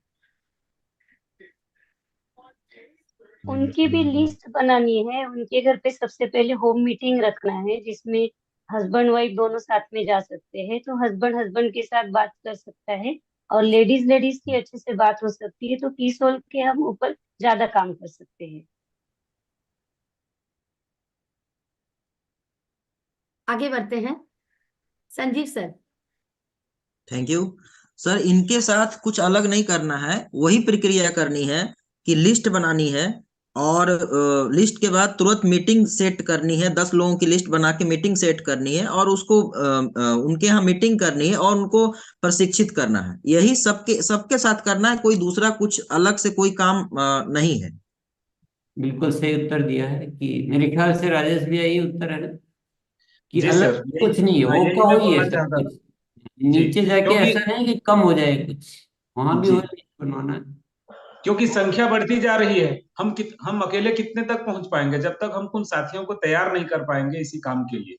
Speaker 8: उनकी भी लिस्ट बनानी है। उनके घर पे सबसे पहले होम मीटिंग रखना है जिसमें हस्बैंड वाइफ दोनों साथ में जा सकते हैं, तो हस्बैंड हस्बैंड के साथ बात कर सकता है और लेडीज लेडीज की अच्छे से बात हो सकती है, तो 30 के हम ऊपर ज्यादा काम कर सकते हैं।
Speaker 2: आगे बढ़ते हैं Sanjeev sir.
Speaker 16: Thank you sir. इनके साथ कुछ अलग नहीं करना है, वही प्रक्रिया करनी है कि लिस्ट बनानी है और लिस्ट के बाद तुरंत मीटिंग सेट करनी है। 10 लोगों की लिस्ट बना के मीटिंग सेट करनी है और उसको उनके यहाँ मीटिंग करनी है और उनको प्रशिक्षित करना है। यही सबके साथ करना है, कोई दूसरा कुछ अलग से कोई काम नहीं है।
Speaker 1: बिल्कुल सही उत्तर दिया है कि मेरे ख्याल से राजेश भैया यही उत्तर है ना, कि
Speaker 3: जी
Speaker 1: अलग
Speaker 3: सर,
Speaker 1: कुछ नहीं है, वो
Speaker 3: यही
Speaker 1: का
Speaker 3: मैं
Speaker 1: वही है
Speaker 3: बोलना
Speaker 1: सब
Speaker 3: चाहता था।
Speaker 1: कुछ।
Speaker 3: जी,
Speaker 1: नीचे जाके
Speaker 3: क्योंकि
Speaker 1: ऐसा नहीं कि कम हो जाए कुछ, वहां भी
Speaker 3: जी,
Speaker 1: वही बनवाना है।
Speaker 3: क्योंकि संख्या बढ़ती जा रही है, हम अकेले कितने तक पहुंच पाएंगे जब तक हम उन साथियों को तैयार नहीं कर पाएंगे इसी काम के लिए।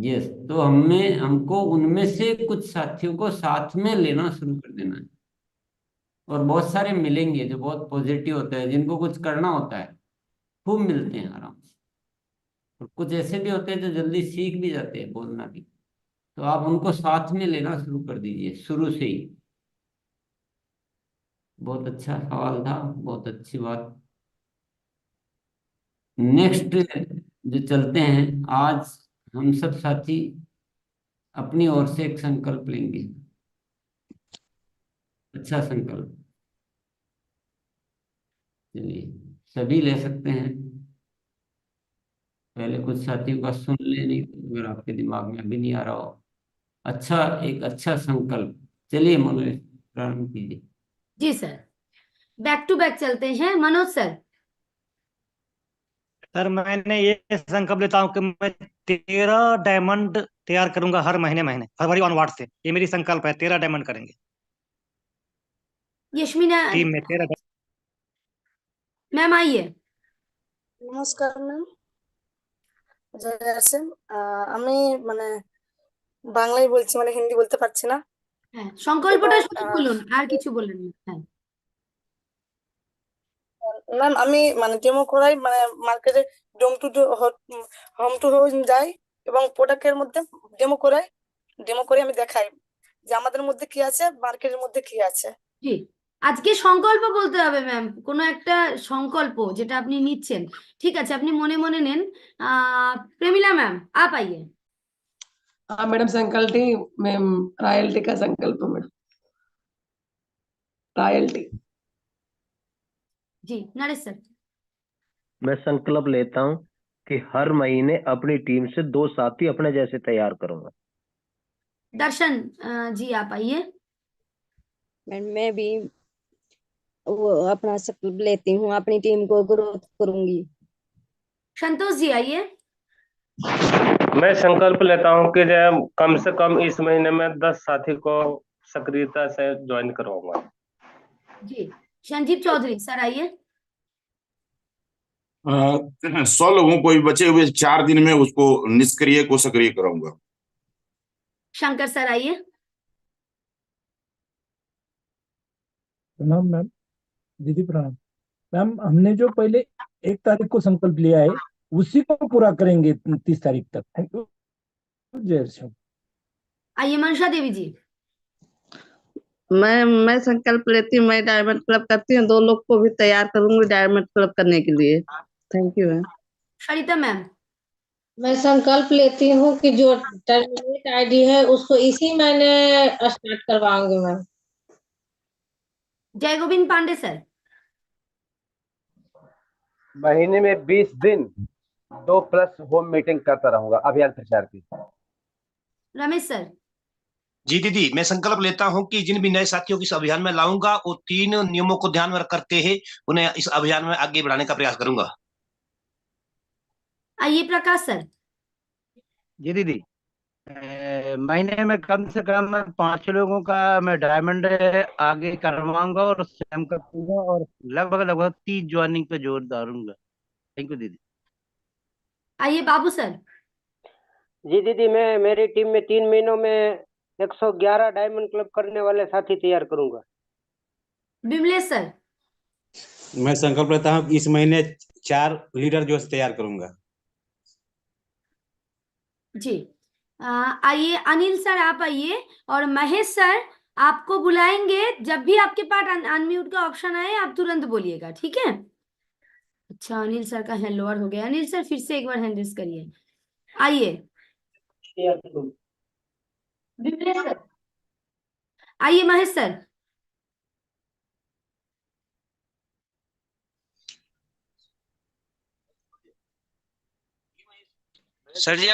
Speaker 1: यस, तो हमको उनमें से कुछ साथियों को साथ में लेना शुरू कर देना है। और बहुत सारे मिलेंगे जो बहुत पॉजिटिव होते हैं, जिनको कुछ करना होता है, खूब मिलते हैं आराम से। और कुछ ऐसे भी होते हैं जो जल्दी सीख भी जाते हैं बोलना भी। तो आप उनको साथ में लेना शुरू कर दीजिए शुरू से ही। बहुत अच्छा सवाल था, बहुत अच्छी बात। नेक्स्ट जो चलते हैं, आज हम सब साथी अपनी ओर से एक संकल्प लेंगे अच्छा संकल्प। चलिए, सभी ले सकते हैं। पहले कुछ साथियों का सुन ले, नहीं तो अगर आपके दिमाग में अभी नहीं आ रहा हो। अच्छा, एक अच्छा संकल्प। चलिए मनोज, प्रारंभ कीजिए।
Speaker 2: जी सर, बैक टू बैक चलते हैं। मनोज सर।
Speaker 9: सर मैंने ये संकल्प लेता हूँ कि मैं 13 डायमंड तैयार करूंगा हर महीने महीने, फरवरी ऑनवर्ड से। ये मेरी संकल्प है, 13 डायमंड करेंगे
Speaker 2: यशमिना
Speaker 9: टीम में, 13।
Speaker 2: मैम आइए।
Speaker 10: নমস্কার ম্যাম, জয় আসেন। আমি মানে বাংলায় বলছি, মানে হিন্দি বলতে পারছি না।
Speaker 2: হ্যাঁ, সংকল্পটা
Speaker 10: এবং
Speaker 2: শুধু বলুন, আর কিছু বললেন না। হ্যাঁ,
Speaker 10: ম্যাম আমি মানে ডেমো করাই, মানে মার্কেটে home to home to home যাই এবং প্রোডাক্টের মধ্যে ডেমো করাই। ডেমো করে আমি দেখাই যে আমাদের মধ্যে কি আছে, মার্কেটের মধ্যে কি আছে।
Speaker 2: জি, আজকে সংকল্প বলতে হবে ম্যাম, কোনো একটা সংকল্প যেটা আপনি নিচ্ছেন। ঠিক আছে, আপনি মনে মনে নেন। प्रेमिला मैम आप आइए।
Speaker 7: हाँ मैडम, संकल्प मैम रॉयल्टी का संकल्प मैडम, रॉयल्टी।
Speaker 2: जी नरेश सर।
Speaker 13: मैं संकल्प लेता हूं कि हर महीने अपनी टीम से 2 साथी अपने जैसे तैयार करूंगा।
Speaker 2: दर्शन जी आप आइए।
Speaker 15: मैं भी वो अपना संकल्प लेती हूँ, अपनी टीम को ग्रोथ करूंगी।
Speaker 2: संतोष जी आइए।
Speaker 24: मैं संकल्प लेता हूं कि जो कम से कम इस महीने में 10 साथी को सक्रियता से ज्वाइन करवाऊंगा।
Speaker 2: जी संजीव चौधरी सर आइए।
Speaker 11: 100 लोगों को भी बचे हुए 4 दिन में उसको निष्क्रिय को सक्रिय कराऊंगा।
Speaker 2: शंकर सर आइए।
Speaker 25: प्रणाम मैम। दीदी प्रणाम। मैम हमने जो पहले 1 तारीख को संकल्प लिया है उसी को पूरा करेंगे 30 तारीख तक। Thank you. जय श्री राम।
Speaker 2: आइए मनसा देवी जी।
Speaker 26: मैं संकल्प लेती हूँ, मैं डायमंड क्लब करती हूँ, 2 लोग को भी तैयार करूंगी डायमंड क्लब करने के लिए। Thank you ma'am.
Speaker 2: Sarita ma'am.
Speaker 6: मैं संकल्प लेती हूँ कि जो टर्मिनेट आईडी है उसको इसी महीने स्टार्ट करवाऊंगी मैम।
Speaker 2: जय गोविंद पांडे सर।
Speaker 27: महीने में 20 दिन 2+ होम मीटिंग करता रहूंगा अभियान प्रचार की।
Speaker 2: रमेश सर।
Speaker 28: जी दीदी, मैं संकल्प लेता हूं कि जिन भी नए साथियों को इस अभियान में लाऊंगा वो 3 नियमों को ध्यान में रख करके ही उन्हें इस अभियान में आगे बढ़ाने का प्रयास करूंगा।
Speaker 2: आइए प्रकाश सर।
Speaker 22: जी दीदी, महीने में कम से कम 5 लोगों का मैं डायमंड आगे करवाऊंगा और स्वयं करूंगा और लगभग 30 ज्वाइनिंग पे जोर डालूंगा। थैंक यू दीदी।
Speaker 2: आइए बाबू सर।
Speaker 29: जी दीदी, मैं मेरी टीम में 3 महीनों में 111 डायमंड क्लब करने वाले साथी तैयार करूंगा।
Speaker 2: बिमलेश सर।
Speaker 30: मैं संकल्प लेता हूँ कि इस महीने 4 लीडर जो है तैयार करूंगा।
Speaker 2: जी आइए अनिल सर आप आइए, और महेश सर आपको बुलाएंगे जब भी आपके पास अनम्यूट का ऑप्शन आए आप तुरंत बोलिएगा, ठीक है। अच्छा अनिल सर का हैंड लोअर हो गया। अनिल सर फिर से एक बार हैंड रेज करिए। आइए बिमलेश सर। आइए महेश सर।
Speaker 31: सर जी,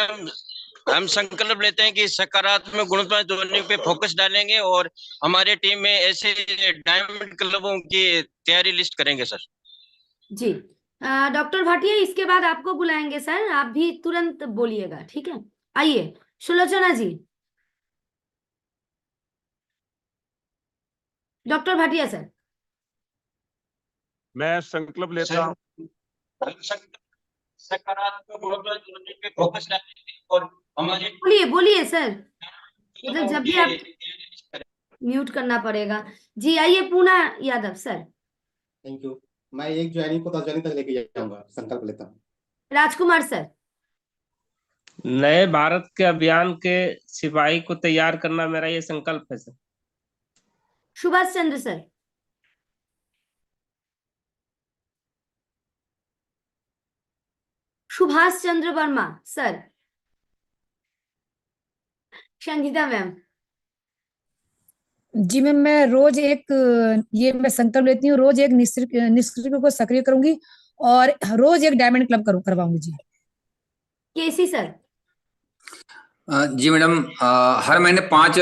Speaker 31: हम संकल्प लेते हैं कि सकारात्मक गुणवत्ता जोड़ने पे फोकस डालेंगे और हमारे टीम में ऐसे डायमंड क्लबों की तैयारी लिस्ट करेंगे सर।
Speaker 2: जी डॉक्टर भाटिया इसके बाद आपको बुलाएंगे सर, आप भी तुरंत बोलिएगा, ठीक है। आइए सुलोचना जी। Doctor Bhatia sir.
Speaker 32: मैं संकल्प लेता हूँ
Speaker 31: सकारात्मक गुणवत्ता जोड़ने पे फोकस डालेंगे और हमारे
Speaker 2: बोलिए सर, मतलब जब भी आप म्यूट करना पड़ेगा। जी आइए Poona Yadav sir.
Speaker 33: Thank you. मैं एक ज्वाइनिंग को 10 ज्वाइनिंग तक लेके जाऊंगा, संकल्प लेता हूँ।
Speaker 2: राजकुमार सर।
Speaker 24: नए भारत के अभियान के सिपाही को तैयार करना मेरा ये संकल्प है sir.
Speaker 2: Subhash Chandra sir. Subhash Chandra Verma sir. Sangeeta ma'am.
Speaker 3: जी मैम, मैं रोज एक ये मैं संकल्प लेती हूँ, रोज एक निष्क्रिय को सक्रिय करूंगी और रोज एक डायमंड क्लब करवाऊंगी जी।
Speaker 2: केसी सर।
Speaker 4: जी मैडम, हर महीने 5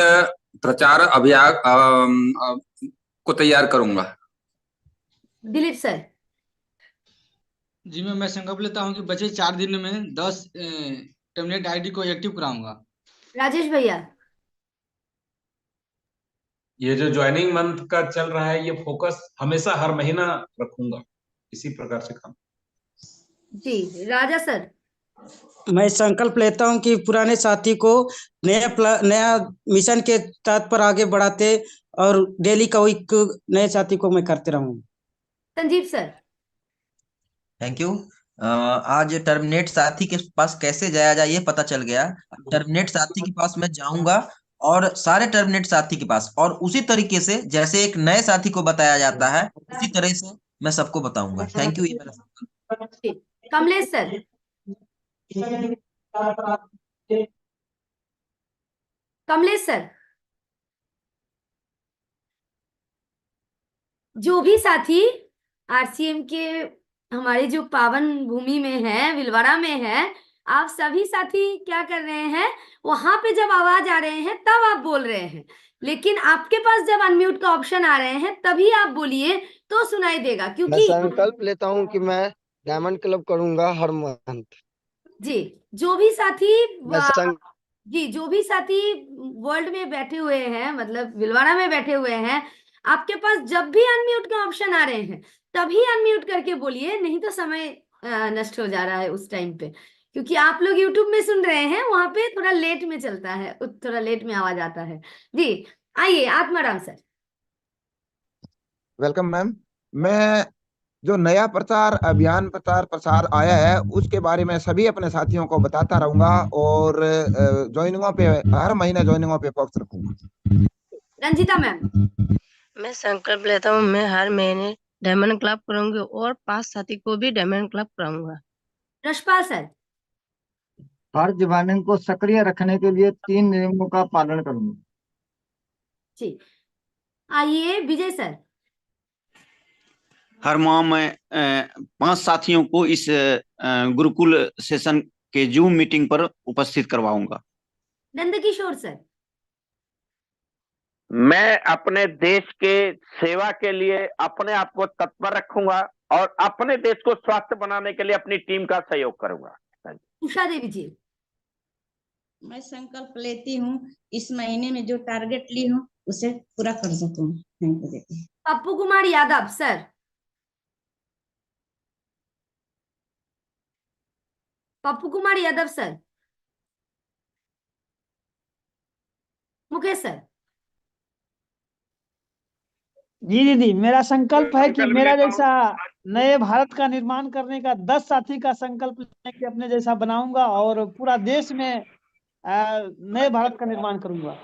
Speaker 4: प्रचार अभियान को तैयार करूंगा।
Speaker 2: दिलीप सर।
Speaker 5: जी मैं संकल्प लेता हूँ कि बचे 4 दिन में 10 टर्मिनेट आईडी को एक्टिव कराऊंगा।
Speaker 2: राजेश भैया।
Speaker 8: ये जो ज्वाइनिंग मंथ का चल रहा है, ये फोकस हमेशा हर महीना रखूंगा, इसी प्रकार से काम।
Speaker 2: जी राजा सर।
Speaker 12: मैं संकल्प लेता हूं कि पुराने साथी को नया मिशन के तहत पर आगे बढ़ाते और डेली का एक नए साथी को मैं करते रहूंगा।
Speaker 2: संजीव सर।
Speaker 14: Thank you. आज टर्मिनेट साथी के पास कैसे जाया जाए ये पता चल गया। टर्मिनेट साथी के पास मैं जाऊंगा और सारे टर्मिनेट साथी के पास, और उसी तरीके से जैसे एक नए साथी को बताया जाता है उसी तरह से मैं सबको बताऊंगा। Thank you. ये मेरा संकल्प।
Speaker 2: कमलेश सर। कमलेश सर, जो भी साथी आरसीएम के हमारे जो पावन भूमि में है, विलवाड़ा में है, आप सभी साथी क्या कर रहे हैं, वहां पे जब आवाज आ रहे हैं तब आप बोल रहे हैं, लेकिन आपके पास जब अनम्यूट का ऑप्शन आ रहे हैं तभी आप बोलिए तो सुनाई देगा।
Speaker 16: मैं
Speaker 2: क्योंकि
Speaker 16: संकल्प लेता हूं कि मैं डायमंड क्लब करूंगा हर मंथ।
Speaker 2: जी जो भी साथी
Speaker 16: मैं
Speaker 2: जी जो भी साथी वर्ल्ड में बैठे हुए हैं, मतलब विलवाड़ा में बैठे हुए हैं, आपके पास जब भी अनम्यूट का ऑप्शन आ रहे हैं तभी अनम्यूट करके बोलिए, नहीं तो समय नष्ट हो जा रहा है उस टाइम पे, क्योंकि आप लोग यूट्यूब में सुन रहे हैं, वहां पे थोड़ा लेट में चलता है, थोड़ा लेट में आवाज आता है। जी आइए आत्माराम सर।
Speaker 17: Welcome ma'am. मैं जो नया अभियान प्रसार आया है उसके बारे में सभी अपने साथियों को बताता रहूंगा और ज्वाइनिंगों पे हर महीने ज्वाइनिंगों पे फोकस रखूंगा।
Speaker 2: रंजिता मैम।
Speaker 18: मैं संकल्प लेता हूँ मैं हर महीने डायमंड क्लब करूंगी और 5 साथी को भी डायमंड क्लब कराऊंगा।
Speaker 2: रशपाल सर।
Speaker 19: हर ज्वाइनिंग को सक्रिय रखने के लिए 3 नियमों का पालन करूंगा।
Speaker 2: जी आइए विजय सर।
Speaker 20: हर माह मैं 5 साथियों को इस गुरुकुल सेशन के जूम मीटिंग पर उपस्थित करवाऊंगा।
Speaker 2: नंदकिशोर सर।
Speaker 21: मैं अपने देश के सेवा के लिए अपने आप को तत्पर रखूंगा और अपने देश को स्वस्थ बनाने के लिए अपनी टीम का सहयोग करूंगा।
Speaker 2: उषा देवी जी।
Speaker 23: मैं संकल्प लेती हूँ इस महीने में जो टारगेट ली हूँ उसे पूरा कर सकूं। Thank you.
Speaker 2: Pappu Kumar Yadav sir. Pappu Kumar Yadav sir. Mukesh sir.
Speaker 34: जी दीदी, मेरा संकल्प है कि मेरा जैसा नए भारत का निर्माण करने का 10 साथी का संकल्प लेके अपने जैसा बनाऊंगा और पूरा देश में नए भारत का निर्माण करूंगा।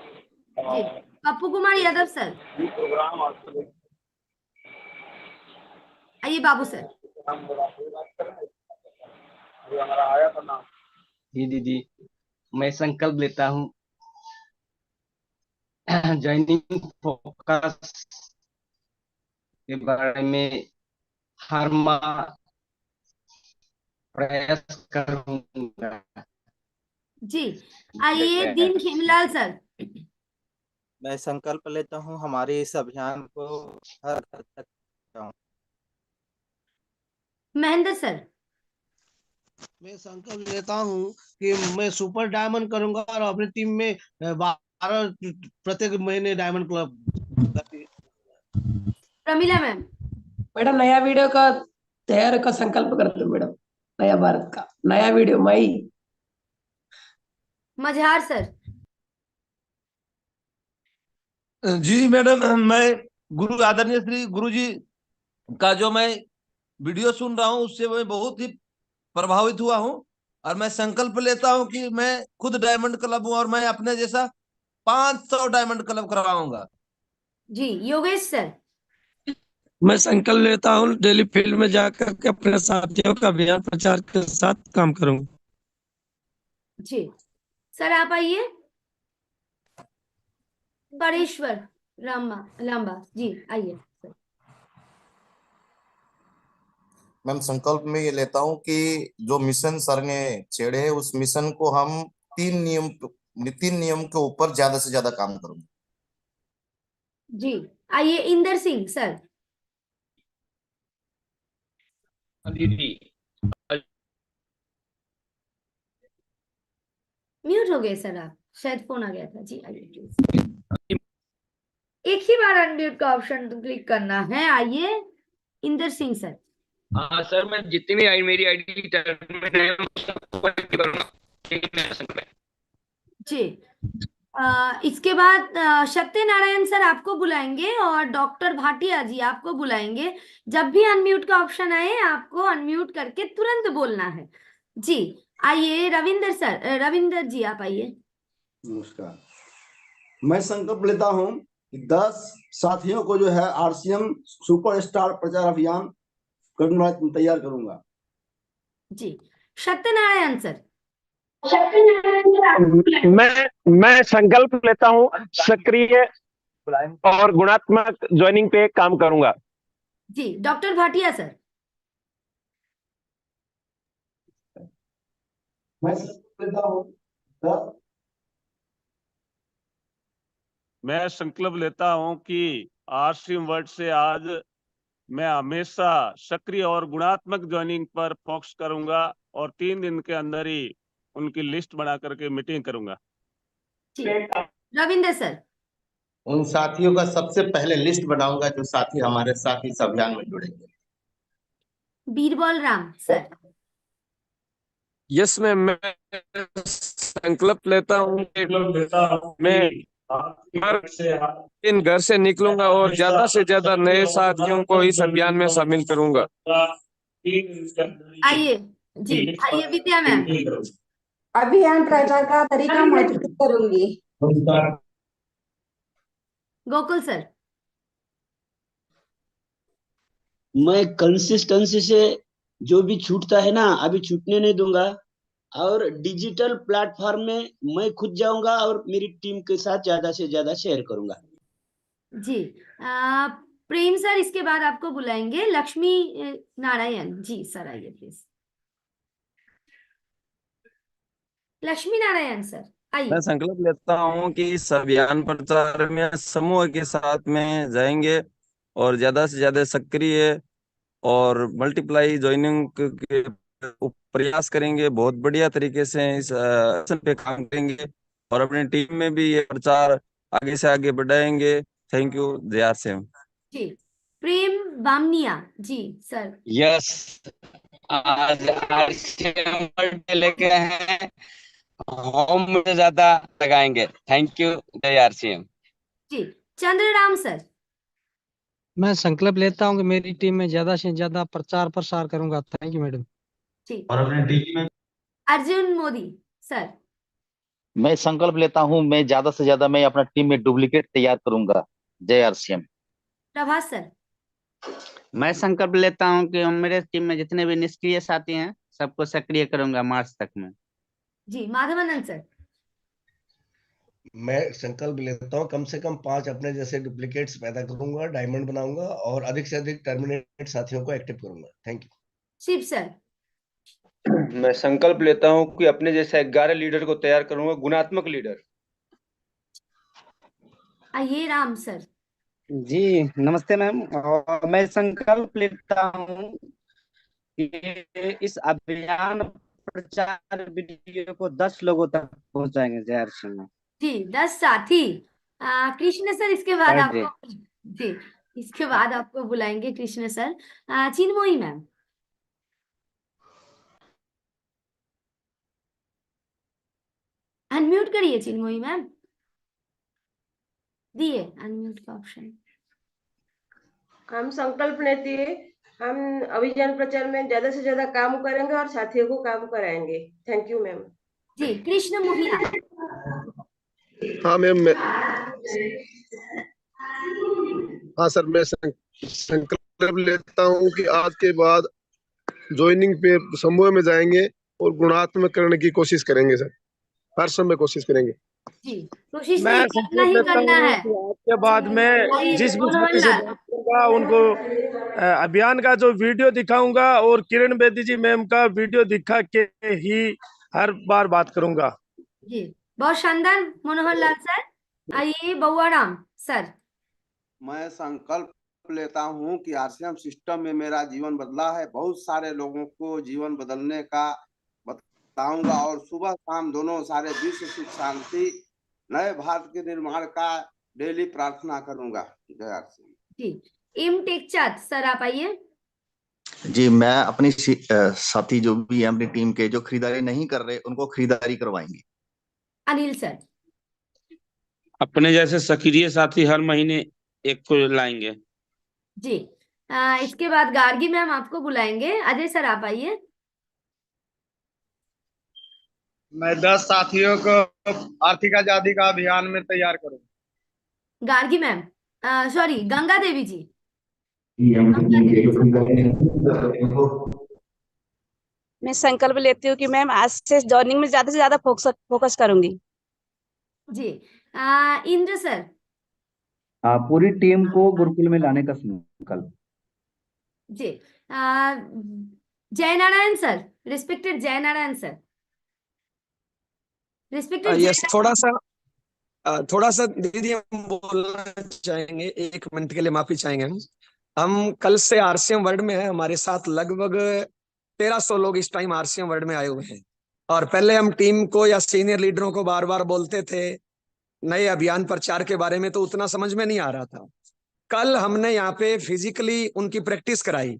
Speaker 2: जी पप्पू कुमार यादव सर। आइए बाबू सर।
Speaker 22: जी दीदी, मैं संकल्प लेता हूँ ज्वाइनिंग फोकस के बारे में हर माह प्रयास करूंगा।
Speaker 2: जी आइए दीन खेमलाल सर।
Speaker 35: मैं संकल्प लेता हूं हमारे इस अभियान को हर घर तक पहुंचाऊं।
Speaker 2: महेंद्र सर।
Speaker 36: मैं संकल्प लेता हूं कि मैं सुपर डायमंड करूंगा और अपनी टीम में 12 प्रत्येक महीने diamond club.
Speaker 2: Pramila ma'am.
Speaker 7: Madam नया वीडियो का तैयार का संकल्प करते मैडम, नया भारत का नया वीडियो मई।
Speaker 2: मझार सर।
Speaker 37: जी मैडम, मैं गुरु आदरणीय श्री गुरु जी का जो मैं वीडियो सुन रहा हूँ उससे मैं बहुत ही प्रभावित हुआ हूँ और मैं संकल्प लेता हूँ कि मैं खुद डायमंड क्लब हूँ और मैं अपने जैसा 500 डायमंड क्लब करवाऊंगा।
Speaker 2: जी योगेश सर।
Speaker 19: मैं संकल्प लेता हूँ डेली फील्ड में जाकर के अपने साथियों का अभियान प्रचार के साथ काम करूंगा।
Speaker 2: जी सर आप आइए। बड़ेश्वर लांबा जी आइए।
Speaker 1: मैम संकल्प में ये लेता हूँ कि जो मिशन सर ने छेड़े है उस मिशन को हम 3 नियम के ऊपर ज्यादा से ज्यादा काम करूंगे।
Speaker 2: जी आइए इंदर सिंह सर।
Speaker 6: दीदी
Speaker 2: म्यूट हो गए सर आप, शायद फोन आ गया था। जी आइए प्लीज, एक ही बार अनम्यूट का ऑप्शन क्लिक करना है। आइए इंदर सिंह सर।
Speaker 6: हाँ सर, मैं जितनी भी मेरी आईडी
Speaker 2: जी इसके बाद सत्यनारायण सर आपको बुलाएंगे और डॉक्टर भाटिया जी आपको बुलाएंगे। जब भी अनम्यूट का ऑप्शन आए आपको अनम्यूट करके तुरंत बोलना है। जी आइए रविंदर सर, रविंदर जी आप आइए।
Speaker 9: नमस्कार, मैं संकल्प लेता हूं कि 10 साथियों को जो है आरसीएम सुपरस्टार प्रचार अभियान करना तैयार करूंगा।
Speaker 2: जी सत्यनारायण सर।
Speaker 21: मैं संकल्प लेता हूं सक्रिय और गुणात्मक ज्वाइनिंग पे काम करूंगा।
Speaker 2: जी डॉक्टर भाटिया सर।
Speaker 9: मैं संकल्प लेता हूं
Speaker 10: मैं संकल्प लेता हूं कि आरसीएम वर्ड से आज मैं हमेशा सक्रिय और गुणात्मक ज्वाइनिंग पर फोकस करूंगा और 3 दिन के अंदर ही उनकी लिस्ट बना करके मीटिंग करूंगा।
Speaker 2: रविंद्र सर।
Speaker 1: उन साथियों का सबसे पहले लिस्ट बनाऊंगा जो साथी हमारे साथ इस अभियान में जुड़ेंगे।
Speaker 2: Birbal Ram sir.
Speaker 19: Yes ma'am, मैं संकल्प लेता हूँ मैं इन घर से निकलूंगा और ज्यादा से ज्यादा नए साथियों को इस अभियान में शामिल करूंगा।
Speaker 2: आइए जी आइए विद्या मैम।
Speaker 11: अभियान प्रचार का तरीका मजबूत करूंगी।
Speaker 2: गोकुल सर।
Speaker 13: मैं कंसिस्टेंसी से जो भी छूटता है ना अभी छूटने नहीं दूंगा और डिजिटल प्लेटफॉर्म में मैं खुद जाऊंगा और मेरी टीम के साथ ज्यादा से ज्यादा शेयर करूंगा।
Speaker 2: जी प्रेम सर इसके बाद आपको बुलाएंगे। लक्ष्मी नारायण जी सर आइए प्लीज। लक्ष्मी नारायण सर आइए।
Speaker 15: मैं संकल्प लेता हूं कि इस अभियान प्रचार में समूह के साथ में जाएंगे और ज्यादा से ज्यादा सक्रिय और मल्टीप्लाई ज्वाइनिंग के प्रयास करेंगे। बहुत बढ़िया तरीके से इस पे काम करेंगे और अपनी टीम में भी ये प्रचार आगे से आगे बढ़ाएंगे। Thank you. जय आरसीएम।
Speaker 2: जी प्रेम बामनिया जी सर।
Speaker 6: यस, आज आरसीएम बर्थडे लेके हैं, होम में ज्यादा लगाएंगे। Thank you. जय आरसीएम।
Speaker 2: जी चंद्रराम सर।
Speaker 34: मैं संकल्प लेता हूं कि मेरी टीम में ज्यादा से ज्यादा प्रचार प्रसार करूंगा। Thank you madam.
Speaker 2: ठीक।
Speaker 11: और अपने टीम में
Speaker 2: अर्जुन मोदी सर।
Speaker 22: मैं संकल्प लेता हूं मैं ज्यादा से ज्यादा मैं अपना टीम में डुप्लीकेट तैयार करूंगा। जय आरसीएम।
Speaker 2: प्रभास सर।
Speaker 22: मैं संकल्प लेता हूं कि मेरे टीम में जितने भी निष्क्रिय साथी हैं सबको सक्रिय करूंगा मार्च तक में।
Speaker 2: जी माधवानंद सर।
Speaker 36: मैं संकल्प लेता हूँ कम से कम 5 अपने जैसे डुप्लीकेट्स पैदा करूंगा, डायमंड बनाऊंगा और अधिक से अधिक टर्मिनेट साथियों को एक्टिव करूंगा। Thank you.
Speaker 2: शिव सर।
Speaker 24: मैं संकल्प लेता हूं कि अपने जैसे 11 लीडर को तैयार करूंगा, गुणात्मक लीडर।
Speaker 2: आइए राम सर।
Speaker 12: जी नमस्ते मैम, और मैं संकल्प लेता हूँ कि इस अभियान प्रचार वीडियो को 10 लोगों तक पहुंचाएंगे। जय आरसीएम।
Speaker 2: जी 10 साथी। कृष्ण सर इसके बाद आपको जी इसके बाद आपको बुलाएंगे Krishna sir. Chinmayi ma'am. Unmute करिए चिन्मयी मैम, दिए अनम्यूट का ऑप्शन।
Speaker 25: हम संकल्प लेते हैं हम अभियान प्रचार में ज्यादा से ज्यादा काम करेंगे और साथियों को काम कराएंगे। Thank you ma'am.
Speaker 2: जी कृष्ण मोहिया।
Speaker 36: हाँ मैम, हाँ सर, मैं संकल्प लेता हूँ कि आज के बाद ज्वाइनिंग पे समूह में जाएंगे और गुणात्मक करने की कोशिश करेंगे सर। हर समय कोशिश करेंगे।
Speaker 2: जी कोशिश
Speaker 36: मैं
Speaker 2: नहीं करना ही करना है।
Speaker 36: आज
Speaker 3: के बाद मैं जिस भी छात्र से बात करूंगा उनको अभियान का जो वीडियो दिखाऊंगा और किरण बेदी जी मैम का वीडियो दिखा के ही हर बार बात करूंगा।
Speaker 2: जी बहुत शानदार मनोहर लाल सर। आइए बउआराम सर।
Speaker 4: मैं संकल्प लेता हूं कि आरसीएम सिस्टम में मेरा जीवन बदला है, बहुत सारे लोगों को जीवन बदलने का बताऊंगा और सुबह शाम दोनों सारे विश्व सुख शांति नए भारत के निर्माण का डेली प्रार्थना करूंगा। जय RCM.
Speaker 2: G M Tekchand sir आप आइए।
Speaker 5: जी मैं अपनी साथी जो भी है अपनी टीम के जो खरीदारी नहीं कर रहे उनको खरीदारी करवाएंगे।
Speaker 2: अनिल सर।
Speaker 6: अपने जैसे सक्रिय साथी हर महीने एक को लाएंगे।
Speaker 2: जी इसके बाद गार्गी मैम आपको बुलाएंगे। अजय सर आप आइए।
Speaker 8: मैं 10 साथियों को आर्थिक आजादी का अभियान में तैयार करूंगा।
Speaker 2: गार्गी मैम सॉरी गंगा देवी जी।
Speaker 14: मैं संकल्प लेती हूँ कि मैम आज से जॉइनिंग में ज्यादा से ज्यादा फोकस करूंगी।
Speaker 2: जी इंद्र सर।
Speaker 16: पूरी टीम को गुरुकुल में लाने का संकल्प।
Speaker 2: जी जय नारायण सर, रिस्पेक्टेड जय नारायण सर। रिस्पेक्टेड
Speaker 17: यस थोड़ा सा दीदी हम बोलना चाहेंगे, 1 मिनट के लिए माफी चाहेंगे। हम कल से आरसीएम वर्ल्ड में है, हमारे साथ लगभग 1300 लोग इस टाइम आरसीएम वर्ल्ड में आए हुए हैं। और पहले हम टीम को या सीनियर लीडरों को बार बार बोलते थे नए अभियान प्रचार के बारे में, तो उतना समझ में नहीं आ रहा था। कल हमने यहाँ पे फिजिकली उनकी प्रैक्टिस कराई,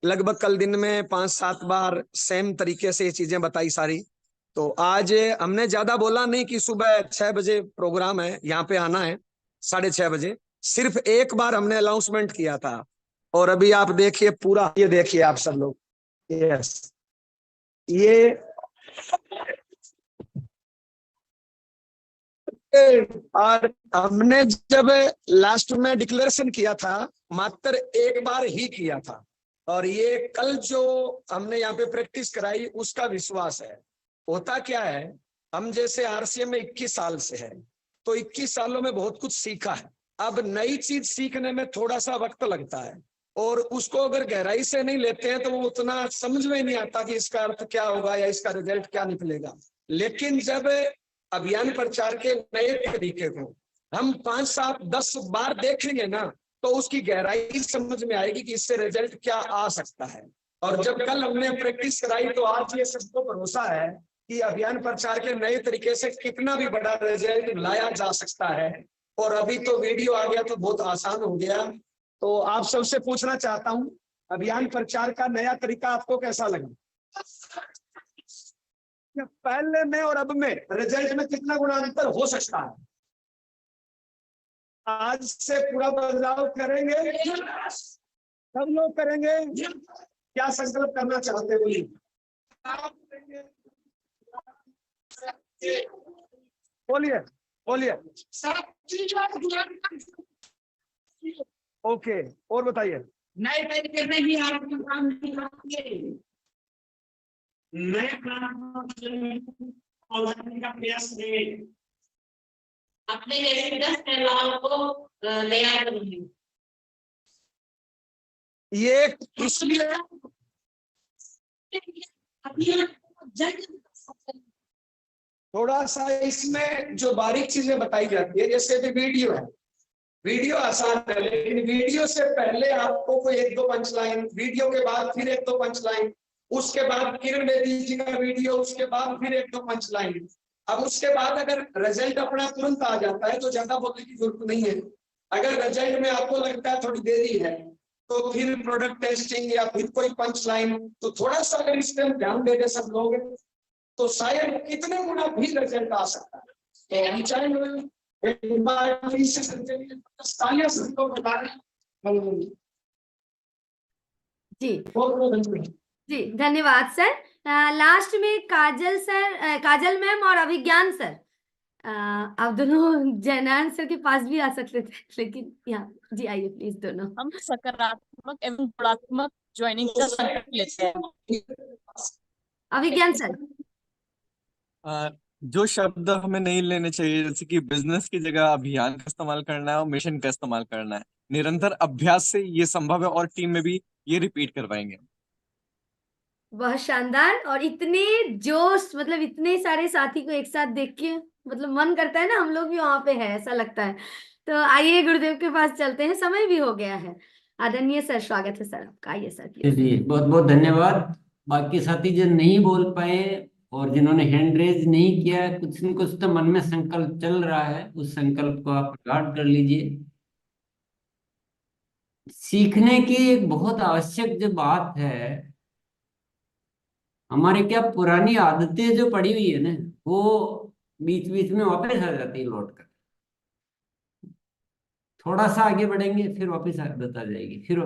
Speaker 17: लगभग कल दिन में 5-7 बार सेम तरीके से ये चीजें बताई सारी। तो आज हमने ज्यादा बोला नहीं कि सुबह 6 बजे प्रोग्राम है, यहाँ पे आना है 6:30 बजे, सिर्फ एक बार हमने अनाउंसमेंट किया था। और अभी आप देखिए पूरा, ये देखिए आप सब लोग, यस ये और हमने जब लास्ट में डिक्लेरेशन किया था मात्र एक बार ही किया था। और ये कल जो हमने यहाँ पे प्रैक्टिस कराई उसका विश्वास है। होता क्या है, हम जैसे आरसीएम में 21 साल से है, तो 21 सालों में बहुत कुछ सीखा है। अब नई चीज सीखने में थोड़ा सा वक्त लगता है और उसको अगर गहराई से नहीं लेते हैं तो वो उतना समझ में नहीं आता कि इसका अर्थ क्या होगा या इसका रिजल्ट क्या निकलेगा। लेकिन जब अभियान प्रचार के नए तरीके को हम 5, 7, 10 बार देखेंगे ना, तो उसकी गहराई समझ में आएगी कि इससे रिजल्ट क्या आ सकता है। और जब कल हमने प्रैक्टिस कराई तो आज ये सबको भरोसा है कि अभियान प्रचार के नए तरीके से कितना भी बड़ा रिजल्ट लाया जा सकता है। और अभी तो वीडियो आ गया तो बहुत आसान हो गया। तो आप सबसे पूछना चाहता हूं, अभियान प्रचार का नया तरीका आपको कैसा लगा? पहले में और अब में रिजल्ट में कितना गुना अंतर हो सकता है? आज से पूरा बदलाव करेंगे, सब लोग करेंगे। क्या संकल्प करना चाहते बोलिए? बोलिए बोलिए। ओके, और बताइए।
Speaker 18: नए तरीके से ही आप काम नए का प्रयास करेंगे, अपने जैसे 10 महिलाओं को तैयार करेंगे।
Speaker 17: ये इसलिए थोड़ा सा इसमें जो बारीक चीजें बताई जाती है, जैसे भी वीडियो है, वीडियो आसान है, लेकिन वीडियो से पहले आपको कोई 1-2 पंच लाइन, वीडियो के बाद फिर 1-2 पंच लाइन, उसके बाद किरण बेदी जी का वीडियो, उसके बाद फिर 1-2 पंच लाइन। अब उसके बाद अगर रिजल्ट अपना तुरंत आ जाता है तो ज्यादा बोलने की जरूरत नहीं है। अगर रिजल्ट में आपको लगता है थोड़ी देरी है तो फिर प्रोडक्ट टेस्टिंग या फिर कोई पंच लाइन, तो थोड़ा सा अगर इस पर ध्यान दे दे सब लोग तो शायद कितने गुना भी रिजल्ट आ सकता है। तो हम चाहेंगे एक बार
Speaker 2: जी जी धन्यवाद सर। लास्ट में काजल सर, काजल मैम और अभिज्ञान सर, आप दोनों जयनारायण सर के पास भी आ सकते थे, लेकिन यहाँ जी आइए प्लीज दोनों।
Speaker 20: हम सकारात्मक एवं गुणात्मक ज्वाइनिंग का संकल्प लेते हैं।
Speaker 2: अभिज्ञान सर।
Speaker 15: जो शब्द हमें नहीं लेने चाहिए, जैसे कि बिजनेस की जगह अभियान का इस्तेमाल करना है और मिशन का इस्तेमाल करना है। निरंतर अभ्यास से ये संभव है और टीम में भी ये रिपीट करवाएंगे।
Speaker 2: बहुत शानदार। और इतने जोश, मतलब इतने सारे साथी को एक साथ देख के मतलब मन करता है ना हम लोग भी वहां पे है, ऐसा लगता है। तो आइए गुरुदेव के पास चलते हैं, समय भी हो गया है। आदरणीय सर, स्वागत है सर आपका, आइए सर प्लीज।
Speaker 1: चलिए, बहुत बहुत धन्यवाद। बाकी साथी जो नहीं बोल पाए और जिन्होंने हैंड रेज नहीं किया, कुछ न कुछ तो मन में संकल्प चल रहा है, उस संकल्प को आप प्रकट कर लीजिए। सीखने की एक बहुत आवश्यक जो बात है, हमारे क्या पुरानी आदतें जो पड़ी हुई है ना, वो बीच बीच में वापस आ जाती है लौट कर। थोड़ा सा आगे बढ़ेंगे फिर वापस आदत आ जाएगी, फिर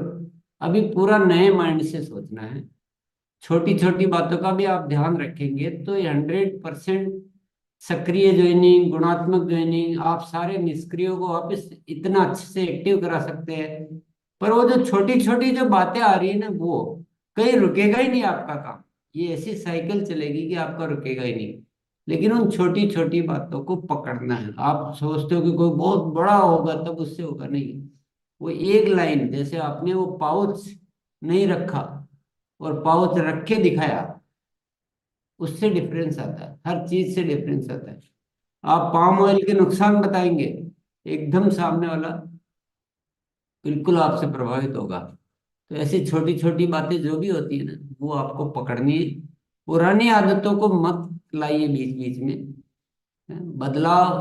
Speaker 1: अभी पूरा नए माइंड से सोचना है। छोटी छोटी बातों का भी आप ध्यान रखेंगे तो 100% सक्रिय ज्वाइनिंग, गुणात्मक ज्वाइनिंग, आप सारे निष्क्रियों को वापस इतना अच्छे से एक्टिव करा सकते हैं। पर वो जो छोटी छोटी जो बातें आ रही है ना, वो कहीं रुकेगा ही नहीं आपका काम। ये ऐसी साइकिल चलेगी कि आपका रुकेगा ही नहीं। लेकिन उन छोटी छोटी बातों को पकड़ना है। आप सोचते हो कि कोई बहुत बड़ा होगा तब उससे होगा, नहीं। वो एक लाइन, जैसे आपने वो पाउच नहीं रखा और पाउच रख के दिखाया, उससे डिफरेंस आता है, हर चीज से डिफरेंस आता है। आप पाम ऑयल के नुकसान बताएंगे, एकदम सामने वाला बिल्कुल आपसे प्रभावित होगा। तो ऐसी छोटी छोटी बातें जो भी होती है ना, वो आपको पकड़नी है। पुरानी आदतों को मत लाइए बीच बीच में। बदलाव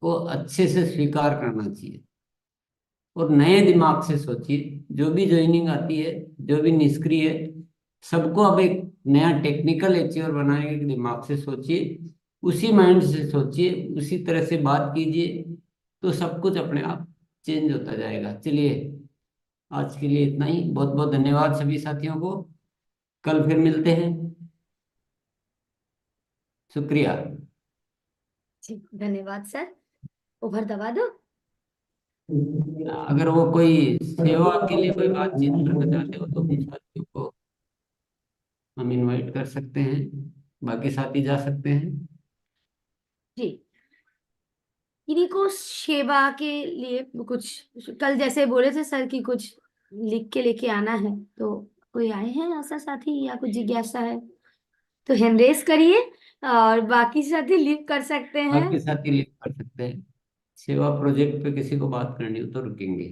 Speaker 1: को अच्छे से स्वीकार करना चाहिए और नए दिमाग से सोचिए। जो भी ज्वाइनिंग आती है, जो भी निष्क्रिय है, सबको अब एक नया टेक्निकल अचीवर बनाने के दिमाग से सोचिए, उसी माइंड से सोचिए, उसी तरह से बात कीजिए, तो सब कुछ अपने आप चेंज होता जाएगा। चलिए, आज के लिए इतना ही। बहुत बहुत धन्यवाद सभी साथियों को। कल फिर मिलते हैं। शुक्रिया।
Speaker 2: जी धन्यवाद सर। ओभर दबा दो।
Speaker 1: अगर वो कोई सेवा के लिए कोई बातचीत करना चाहते हो तो उन साथियों को हम इनवाइट कर सकते हैं, बाकी साथी जा सकते हैं।
Speaker 2: जी, इन्हीं को सेवा के लिए कुछ कल जैसे बोले थे सर कि कुछ लिख के लेके आना है, तो कोई आए हैं ऐसा साथी या कुछ जिज्ञासा है तो हैंड रेस करिए, और बाकी साथी लिख कर सकते हैं।
Speaker 1: बाकी साथी लिख कर सकते हैं। सेवा प्रोजेक्ट पे किसी को बात करनी हो तो रुकेंगे।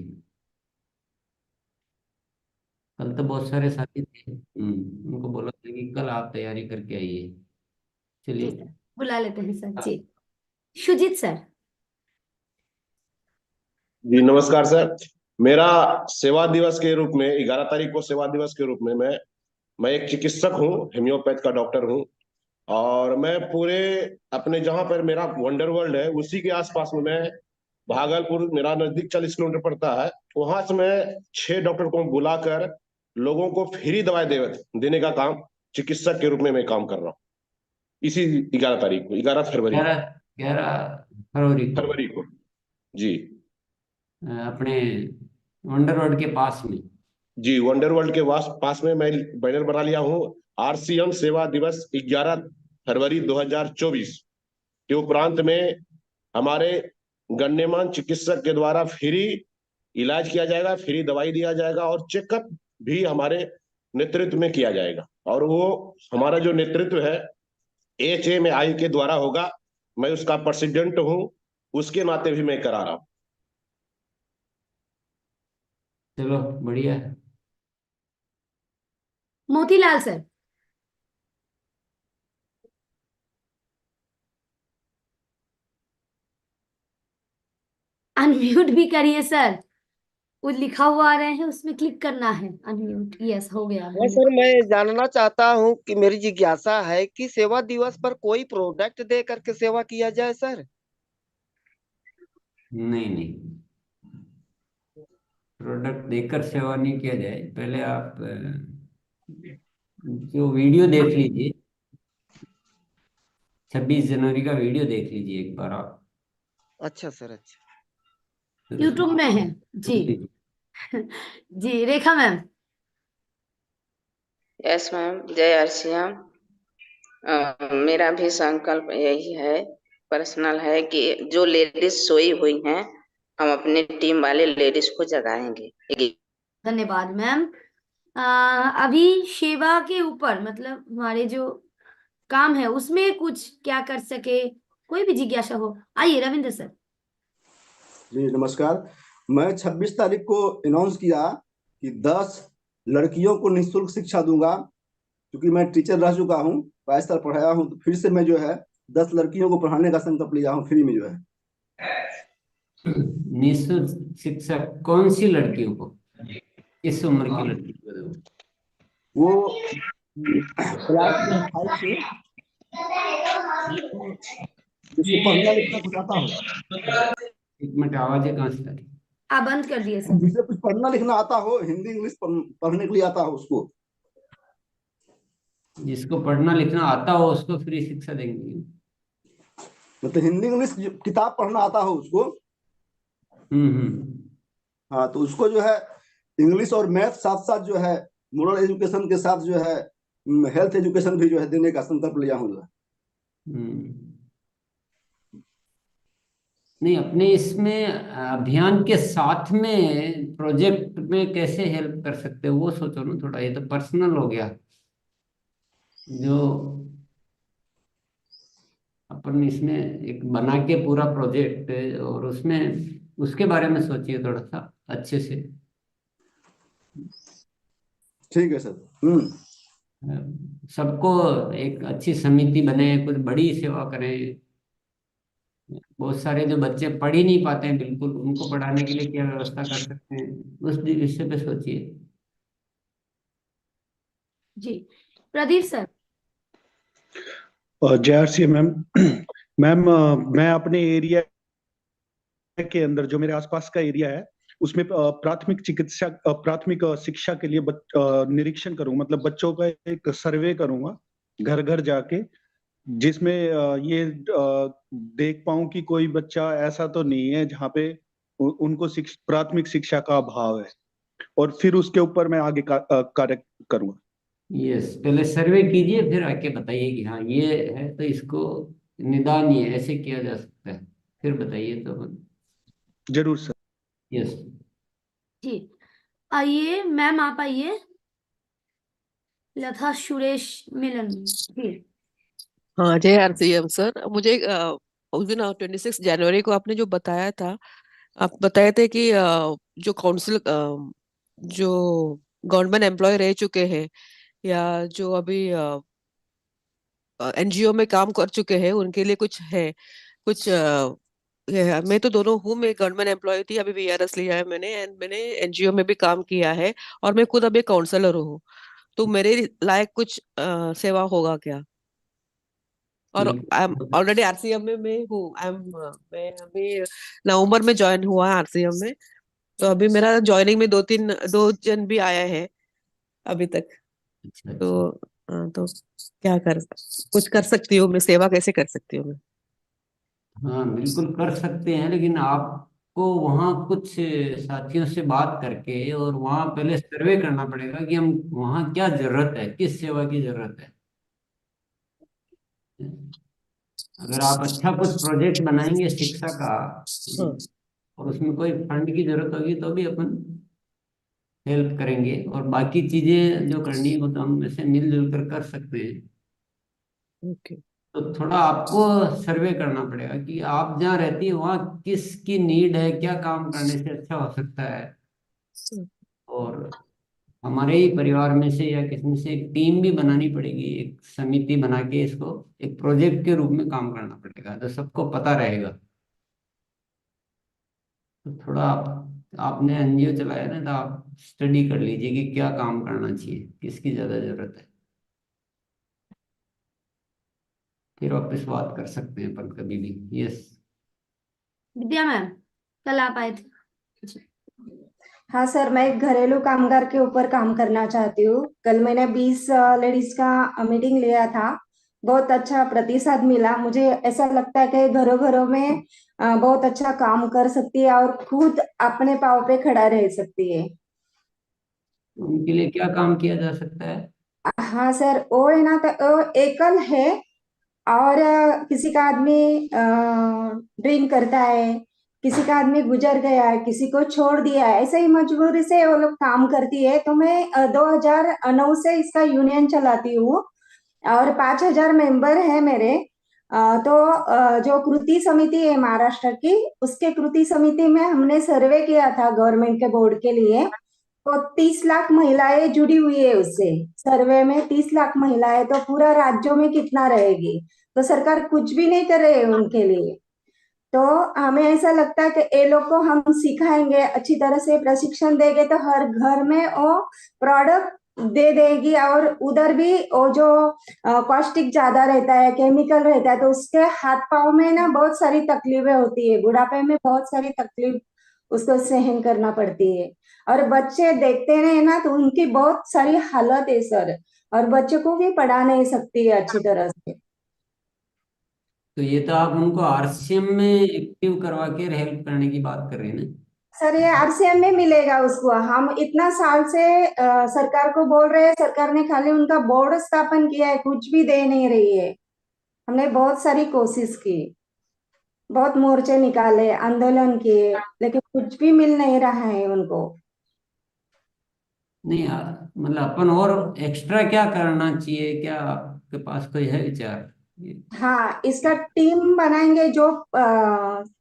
Speaker 1: कल तो बहुत सारे साथी थे, उनको बोला था कि कल आप तैयारी करके आइए।
Speaker 2: जी
Speaker 1: चलिए,
Speaker 2: सर, बुला लेते हैं सर। जी, सुजीत सर।
Speaker 7: जी नमस्कार सर। मेरा सेवा दिवस के रूप में 11 तारीख को सेवा दिवस के रूप में मैं एक चिकित्सक हूँ, होम्योपैथ का डॉक्टर हूँ। और मैं पूरे अपने जहां पर मेरा वंडर वर्ल्ड है उसी के आसपास में मैं भागलपुर मेरा नजदीक 40 किलोमीटर पड़ता है, वहां से मैं 6 डॉक्टर को बुलाकर लोगों को फ्री दवाई देने का काम चिकित्सक के रूप में मैं काम कर रहा हूँ। इसी 11 तारीख को, 11 फरवरी
Speaker 1: 11 फरवरी
Speaker 7: को जी
Speaker 1: अपने वंडर वर्ल्ड के पास में।
Speaker 7: जी, वंडर वर्ल्ड के पास में मैं बैनर बना लिया हूँ। RCM सेवा दिवस 11 फरवरी 2024 के उपरांत में हमारे गण्यमान चिकित्सक के द्वारा फ्री इलाज किया जाएगा, फ्री दवाई दिया जाएगा और चेकअप भी हमारे नेतृत्व में किया जाएगा। और वो हमारा जो नेतृत्व है HMI के द्वारा होगा। मैं उसका प्रेसिडेंट हूँ, उसके नाते भी मैं करा रहा हूँ।
Speaker 1: चलो बढ़िया है।
Speaker 2: मोतीलाल सर। अनम्यूट भी करिए सर, वो लिखा हुआ आ रहे हैं उसमें क्लिक करना है अनम्यूट। यस, हो गया।
Speaker 9: हाँ सर, मैं जानना चाहता हूँ कि मेरी जिज्ञासा है कि सेवा दिवस पर कोई प्रोडक्ट दे करके सेवा किया जाए सर?
Speaker 1: नहीं नहीं, प्रोडक्ट देकर सेवा नहीं किया जाए। पहले आप जो वीडियो देख लीजिए, 26 जनवरी का वीडियो देख लीजिए एक बार आप।
Speaker 9: अच्छा सर, अच्छा।
Speaker 2: यूट्यूब में है जी। जी, रेखा मैम।
Speaker 10: यस मैम, जय RCM। मेरा भी संकल्प यही है, पर्सनल है, कि जो लेडीज सोई हुई हैं हम अपने टीम वाले लेडीज को जगाएंगे।
Speaker 2: धन्यवाद मैम। अभी सेवा के ऊपर मतलब हमारे जो काम है उसमें कुछ क्या कर सके, कोई भी जिज्ञासा हो, आइए रविंद्र सर।
Speaker 11: जी नमस्कार। मैं 26 तारीख को अनाउंस किया कि 10 लड़कियों को निःशुल्क शिक्षा दूंगा, क्योंकि मैं टीचर रह चुका हूँ, 22 साल पढ़ाया हूँ, तो फिर से मैं जो है 10 लड़कियों को पढ़ाने का संकल्प लिया हूँ फ्री में जो है।
Speaker 1: निःशुल्क शिक्षा कौन सी लड़कियों को, किस उम्र की लड़कियों को?
Speaker 11: वो क्लास 5 से जिसको पढ़ना लिखना कुछ आता हो।
Speaker 1: एक मिनट, आवाज कहाँ से आ रही?
Speaker 2: आप बंद कर दिए सर।
Speaker 11: जिसे कुछ पढ़ना लिखना आता हो, हिंदी इंग्लिश पढ़ने के लिए आता हो उसको।
Speaker 1: जिसको पढ़ना लिखना आता हो उसको फ्री शिक्षा देंगे,
Speaker 11: मतलब हिंदी इंग्लिश किताब पढ़ना आता हो उसको। हाँ, तो उसको जो है इंग्लिश और मैथ साथ साथ जो है मोरल एजुकेशन के साथ जो है हेल्थ एजुकेशन भी जो है देने का संकल्प लिया हूँ।
Speaker 1: नहीं, अपने इसमें अभियान के साथ में प्रोजेक्ट में कैसे हेल्प कर सकते हो वो सोचो ना थोड़ा। ये तो पर्सनल हो गया, जो अपन इसमें एक बना के पूरा प्रोजेक्ट, और उसमें उसके बारे में सोचिए थोड़ा सा अच्छे से।
Speaker 11: ठीक है सर।
Speaker 1: सबको एक अच्छी समिति बने, कुछ बड़ी सेवा करें। बहुत सारे जो बच्चे पढ़ ही नहीं पाते हैं बिल्कुल, उनको पढ़ाने के लिए क्या व्यवस्था कर सकते हैं, उस विषय पे सोचिए।
Speaker 2: जी प्रदीप सर।
Speaker 13: जय आरसी मैम। मैम मैं अपने एरिया के अंदर जो मेरे आसपास का एरिया है उसमें प्राथमिक शिक्षा के लिए निरीक्षण करूंगा, मतलब बच्चों का एक सर्वे करूंगा घर घर जाके, जिसमें ये देख पाऊं कि कोई बच्चा ऐसा तो नहीं है जहाँ पे उनको प्राथमिक शिक्षा का अभाव है, और फिर उसके ऊपर मैं आगे कार्य करूंगा।
Speaker 1: यस, पहले सर्वे कीजिए फिर आके बताइए कि हाँ ये है तो इसको निदान ये ऐसे किया जा सकता है, फिर बताइए तो।
Speaker 13: जरूर सर।
Speaker 1: यस
Speaker 2: जी आइए मैम, आप आइए। लता सुरेश मिलन जी।
Speaker 19: हाँ जय आरसीएम सर। मुझे उस दिन 26 जनवरी को आपने जो बताया था, आप बताए थे कि जो काउंसिल जो गवर्नमेंट एम्प्लॉय रह चुके हैं या जो अभी एनजीओ में काम कर चुके हैं उनके लिए कुछ है, कुछ मैं तो दोनों हूँ, मैं गवर्नमेंट एम्प्लॉय थी, अभी वीआरएस लिया है मैंने, एंड मैंने एनजीओ में भी काम किया है, और मैं खुद अभी काउंसलर हूँ, तो मेरे लायक कुछ सेवा होगा क्या? और आई एम ऑलरेडी आरसीएम में मैं हूँ, मैं अभी नवंबर में ज्वाइन हुआ है आरसीएम में, तो अभी मेरा ज्वाइनिंग में दो जन भी आया है अभी तक। तो क्या कुछ कर सकती हूँ मैं, सेवा कैसे कर सकती हूँ मैं?
Speaker 1: हाँ बिल्कुल कर सकते हैं, लेकिन आपको वहाँ कुछ साथियों से बात करके और वहाँ पहले सर्वे करना पड़ेगा कि हम वहाँ क्या जरूरत है, किस सेवा की जरूरत है। अगर आप अच्छा कुछ प्रोजेक्ट बनाएंगे शिक्षा का और उसमें कोई फंड की जरूरत होगी तो भी अपन हेल्प करेंगे, और बाकी चीजें जो करनी है वो तो हम ऐसे मिलजुल कर सकते हैं। तो थोड़ा आपको सर्वे करना पड़ेगा कि आप जहाँ रहती है वहाँ किसकी नीड है, क्या काम करने से अच्छा हो सकता है, और हमारे ही परिवार में से या किसी में से एक टीम भी बनानी पड़ेगी, एक समिति बना के इसको एक प्रोजेक्ट के रूप में काम करना पड़ेगा, तो सबको पता रहेगा। तो थोड़ा आपने एनजीओ चलाया ना, तो आप स्टडी कर लीजिए कि क्या काम करना चाहिए, किसकी ज्यादा जरूरत है, फिर वापस बात कर सकते हैं अपन कभी भी। यस
Speaker 2: विद्या मैम, कल आप आए थे।
Speaker 21: हाँ सर, मैं एक घरेलू कामगार के ऊपर काम करना चाहती हूँ। कल मैंने 20 लेडीज का मीटिंग लिया था, बहुत अच्छा प्रतिसाद मिला। मुझे ऐसा लगता है कि घरों घरों में बहुत अच्छा काम कर सकती है और खुद अपने पाँव पे खड़ा रह सकती है।
Speaker 1: उनके लिए क्या काम किया जा सकता है?
Speaker 21: हाँ सर, वो है ना, तो वो एकल है और किसी का आदमी ड्रिंक करता है, किसी का आदमी गुजर गया है, किसी को छोड़ दिया है, ऐसे ही मजबूरी से वो लोग काम करती है। तो मैं 2009 से इसका यूनियन चलाती हूँ और 5,000 मेंबर है मेरे। तो जो कृति समिति है महाराष्ट्र की, उसके कृति समिति में हमने सर्वे किया था गवर्नमेंट के बोर्ड के लिए। तो 30 लाख महिलाएं जुड़ी हुई है उससे। सर्वे में 30 लाख महिलाएं, तो पूरा राज्यों में कितना रहेगी? तो सरकार कुछ भी नहीं कर रही है उनके लिए। तो हमें ऐसा लगता है कि ये लोग को हम सिखाएंगे, अच्छी तरह से प्रशिक्षण देंगे तो हर घर में वो प्रोडक्ट दे देगी। और उधर भी वो जो कॉस्टिक ज्यादा रहता है, केमिकल रहता है, तो उसके हाथ पाँव में ना बहुत सारी तकलीफें होती है, बुढ़ापे में बहुत सारी तकलीफ उसको सहन करना पड़ती है। और बच्चे देखते रहे ना तो उनकी बहुत सारी हालत है सर, और बच्चों को भी पढ़ा नहीं सकती है अच्छी तरह से।
Speaker 1: तो ये तो आप उनको आरसीएम में एक्टिव करवा के हेल्प करने की बात कर रहे हैं ना?
Speaker 21: सर ये आरसीएम में मिलेगा उसको। हम इतना साल से सरकार को बोल रहे हैं, सरकार ने खाली उनका बोर्ड स्थापन किया है, कुछ भी दे नहीं रही है। हमने बहुत सारी कोशिश की, बहुत मोर्चे निकाले, आंदोलन किए, लेकिन कुछ भी मिल नहीं रहा है उनको।
Speaker 1: नहीं मतलब अपन और एक्स्ट्रा क्या करना चाहिए, क्या आपके पास कोई है विचार?
Speaker 21: हाँ, इसका टीम बनाएंगे जो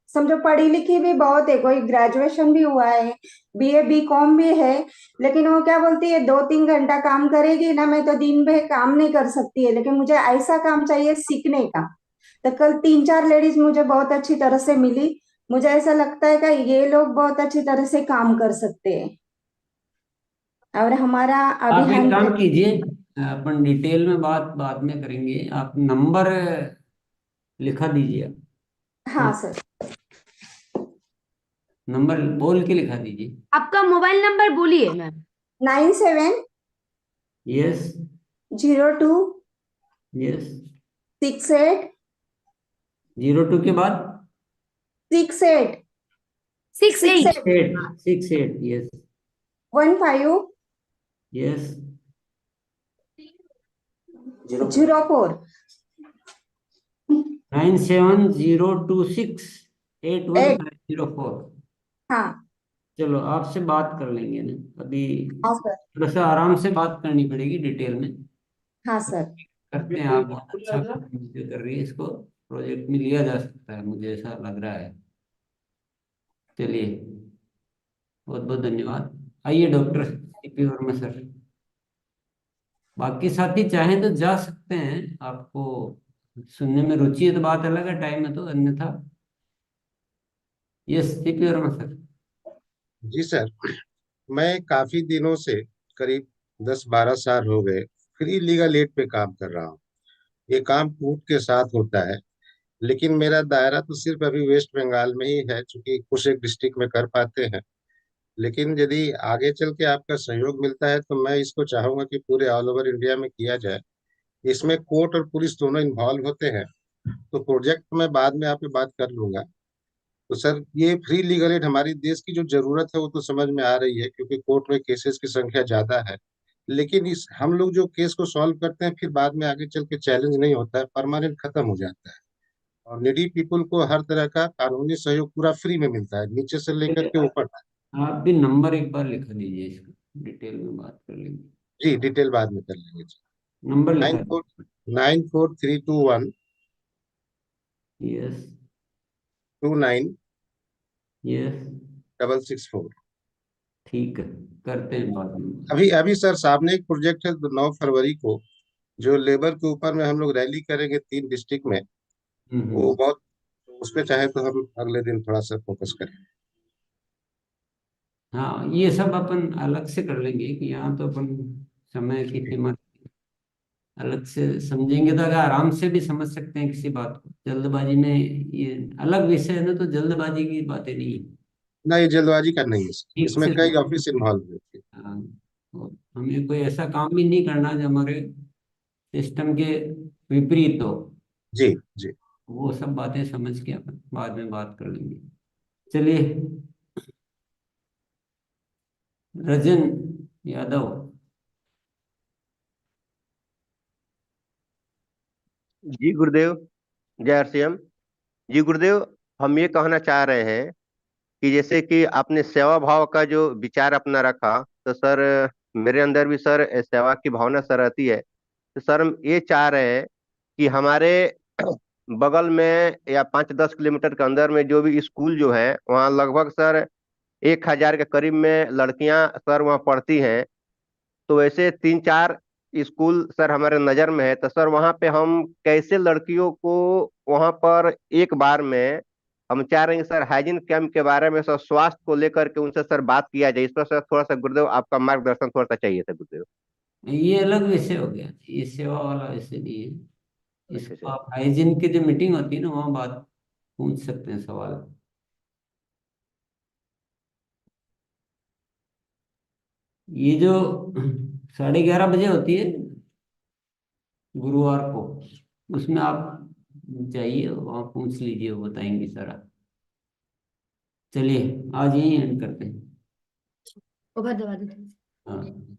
Speaker 21: समझो पढ़ी लिखी भी बहुत है, कोई ग्रेजुएशन भी हुआ है, बीए बीकॉम भी है, लेकिन वो क्या बोलती है 2-3 घंटा काम करेगी ना, मैं तो दिन भर काम नहीं कर सकती है, लेकिन मुझे ऐसा काम चाहिए सीखने का। तो कल 3-4 लेडीज मुझे बहुत अच्छी तरह से मिली। मुझे ऐसा लगता है कि ये लोग बहुत अच्छी तरह से काम कर सकते हैं। और हमारा
Speaker 1: आप एक
Speaker 21: अभियान
Speaker 1: काम कीजिए, अपन डिटेल में बात बाद में करेंगे। आप नंबर लिखा दीजिए।
Speaker 21: हाँ सर,
Speaker 1: नंबर बोल के लिखा दीजिए।
Speaker 2: आपका मोबाइल नंबर बोलिए मैम।
Speaker 21: 97
Speaker 1: यस
Speaker 21: 02
Speaker 1: यस
Speaker 21: 68
Speaker 1: 02 के बाद
Speaker 21: 68
Speaker 2: 68
Speaker 1: 68 यस
Speaker 21: 15
Speaker 1: यस
Speaker 21: 04।
Speaker 1: 9702681504।
Speaker 21: हाँ
Speaker 1: चलो आपसे बात कर लेंगे ना, अभी
Speaker 21: हाँ सर।
Speaker 1: थोड़ा सा आराम से बात करनी पड़ेगी डिटेल में।
Speaker 21: हाँ सर।
Speaker 1: करते हैं, आप बहुत अच्छा काम कर रही है, इसको प्रोजेक्ट में लिया जा सकता है, मुझे ऐसा लग रहा है। चलिए बहुत बहुत धन्यवाद। आइए डॉक्टर सीपी वर्मा सर। बाकी साथी चाहें तो जा सकते हैं, आपको सुनने में रुचि है तो बात अलग है, टाइम है तो, अन्यथा यस सीपी वर्मा सर।
Speaker 12: जी सर, मैं काफी दिनों से करीब 10-12 साल हो गए फ्री लीगल एड पे काम कर रहा हूँ। ये काम कोर्ट के साथ होता है, लेकिन मेरा दायरा तो सिर्फ अभी वेस्ट बंगाल में ही है, चूंकि कुछ एक डिस्ट्रिक्ट में कर पाते हैं। लेकिन यदि आगे चल के आपका सहयोग मिलता है तो मैं इसको चाहूंगा कि पूरे ऑल ओवर इंडिया में किया जाए। इसमें कोर्ट और पुलिस दोनों इन्वॉल्व होते हैं। तो प्रोजेक्ट मैं बाद में आपसे बात कर लूंगा। तो सर, ये फ्री लीगल एड हमारी देश की जो जरूरत है वो तो समझ में आ रही है, क्योंकि कोर्ट में केसेस की संख्या ज्यादा है। लेकिन इस हम लोग जो केस को सॉल्व करते हैं फिर बाद में आगे चल के चैलेंज नहीं होता है, परमानेंट खत्म हो जाता है। और नीडी पीपल को हर तरह का कानूनी सहयोग पूरा फ्री में मिलता है, नीचे से लेकर के ऊपर तक।
Speaker 1: आप भी नंबर एक बार लिखा दीजिए, इसका डिटेल में बात कर लेंगे।
Speaker 12: जी, डिटेल बाद में कर लेंगे जी।
Speaker 1: नंबर लिखा
Speaker 12: 949321
Speaker 1: यस
Speaker 12: 29
Speaker 1: यस
Speaker 12: 664।
Speaker 1: ठीक है, करते हैं बाद में।
Speaker 12: अभी अभी सर सामने एक प्रोजेक्ट है 9 फरवरी को, जो लेबर के ऊपर में हम लोग रैली करेंगे 3 डिस्ट्रिक्ट में। वो बहुत, उस पर चाहे तो हम अगले दिन थोड़ा सा फोकस करें।
Speaker 1: हाँ ये सब अपन अलग से कर लेंगे कि यहाँ तो अपन समय की सीमा अलग से समझेंगे तो अगर आराम से भी समझ सकते हैं किसी बात को। जल्दबाजी में ये अलग विषय है ना, तो जल्दबाजी की बातें नहीं है।
Speaker 12: ना, ये जल्दबाजी का नहीं है सर,
Speaker 1: ठीक
Speaker 12: इसमें
Speaker 1: से
Speaker 12: कई ऑफिस इन्वॉल्व होती है।
Speaker 1: हाँ, और हमें कोई ऐसा काम भी नहीं करना जो हमारे सिस्टम के विपरीत हो।
Speaker 12: जी जी।
Speaker 1: वो सब बातें समझ के अपन बाद में बात कर लेंगे। चलिए रजन यादव,
Speaker 3: जी गुरुदेव, जय आरसीएम। जी गुरुदेव, हम ये कहना चाह रहे हैं कि जैसे कि आपने सेवा भाव का जो विचार अपना रखा, तो सर मेरे अंदर भी सर सेवा की भावना सर रहती है। तो सर हम ये चाह रहे हैं कि हमारे बगल में या 5-10 किलोमीटर के अंदर में जो भी स्कूल जो है, वहाँ लगभग सर 1,000 के करीब में लड़कियां सर वहाँ पढ़ती हैं। तो वैसे 3-4 स्कूल सर हमारे नज़र में है। तो सर वहाँ पे हम कैसे लड़कियों को वहाँ पर एक बार में, हम चाह रहे हैं सर हाइजीन कैंप के बारे में सर स्वास्थ्य को लेकर के उनसे सर बात किया जाए। इस पर सर थोड़ा सा गुरुदेव आपका मार्गदर्शन थोड़ा सा चाहिए था गुरुदेव।
Speaker 1: ये अलग विषय हो गया, ये सेवा वाला विषय नहीं है।
Speaker 3: अच्छा
Speaker 1: इसको
Speaker 3: अच्छा।
Speaker 1: आप हाइजीन की जो मीटिंग होती है ना, वहाँ बात पूछ सकते हैं सवाल। ये जो 11:30 बजे होती है गुरुवार को, उसमें आप चाहिए वहाँ पूछ लीजिए, वो बताएंगे सारा। चलिए आज यही एंड करते हैं।
Speaker 2: ओवर दबा देते हैं।
Speaker 1: हाँ।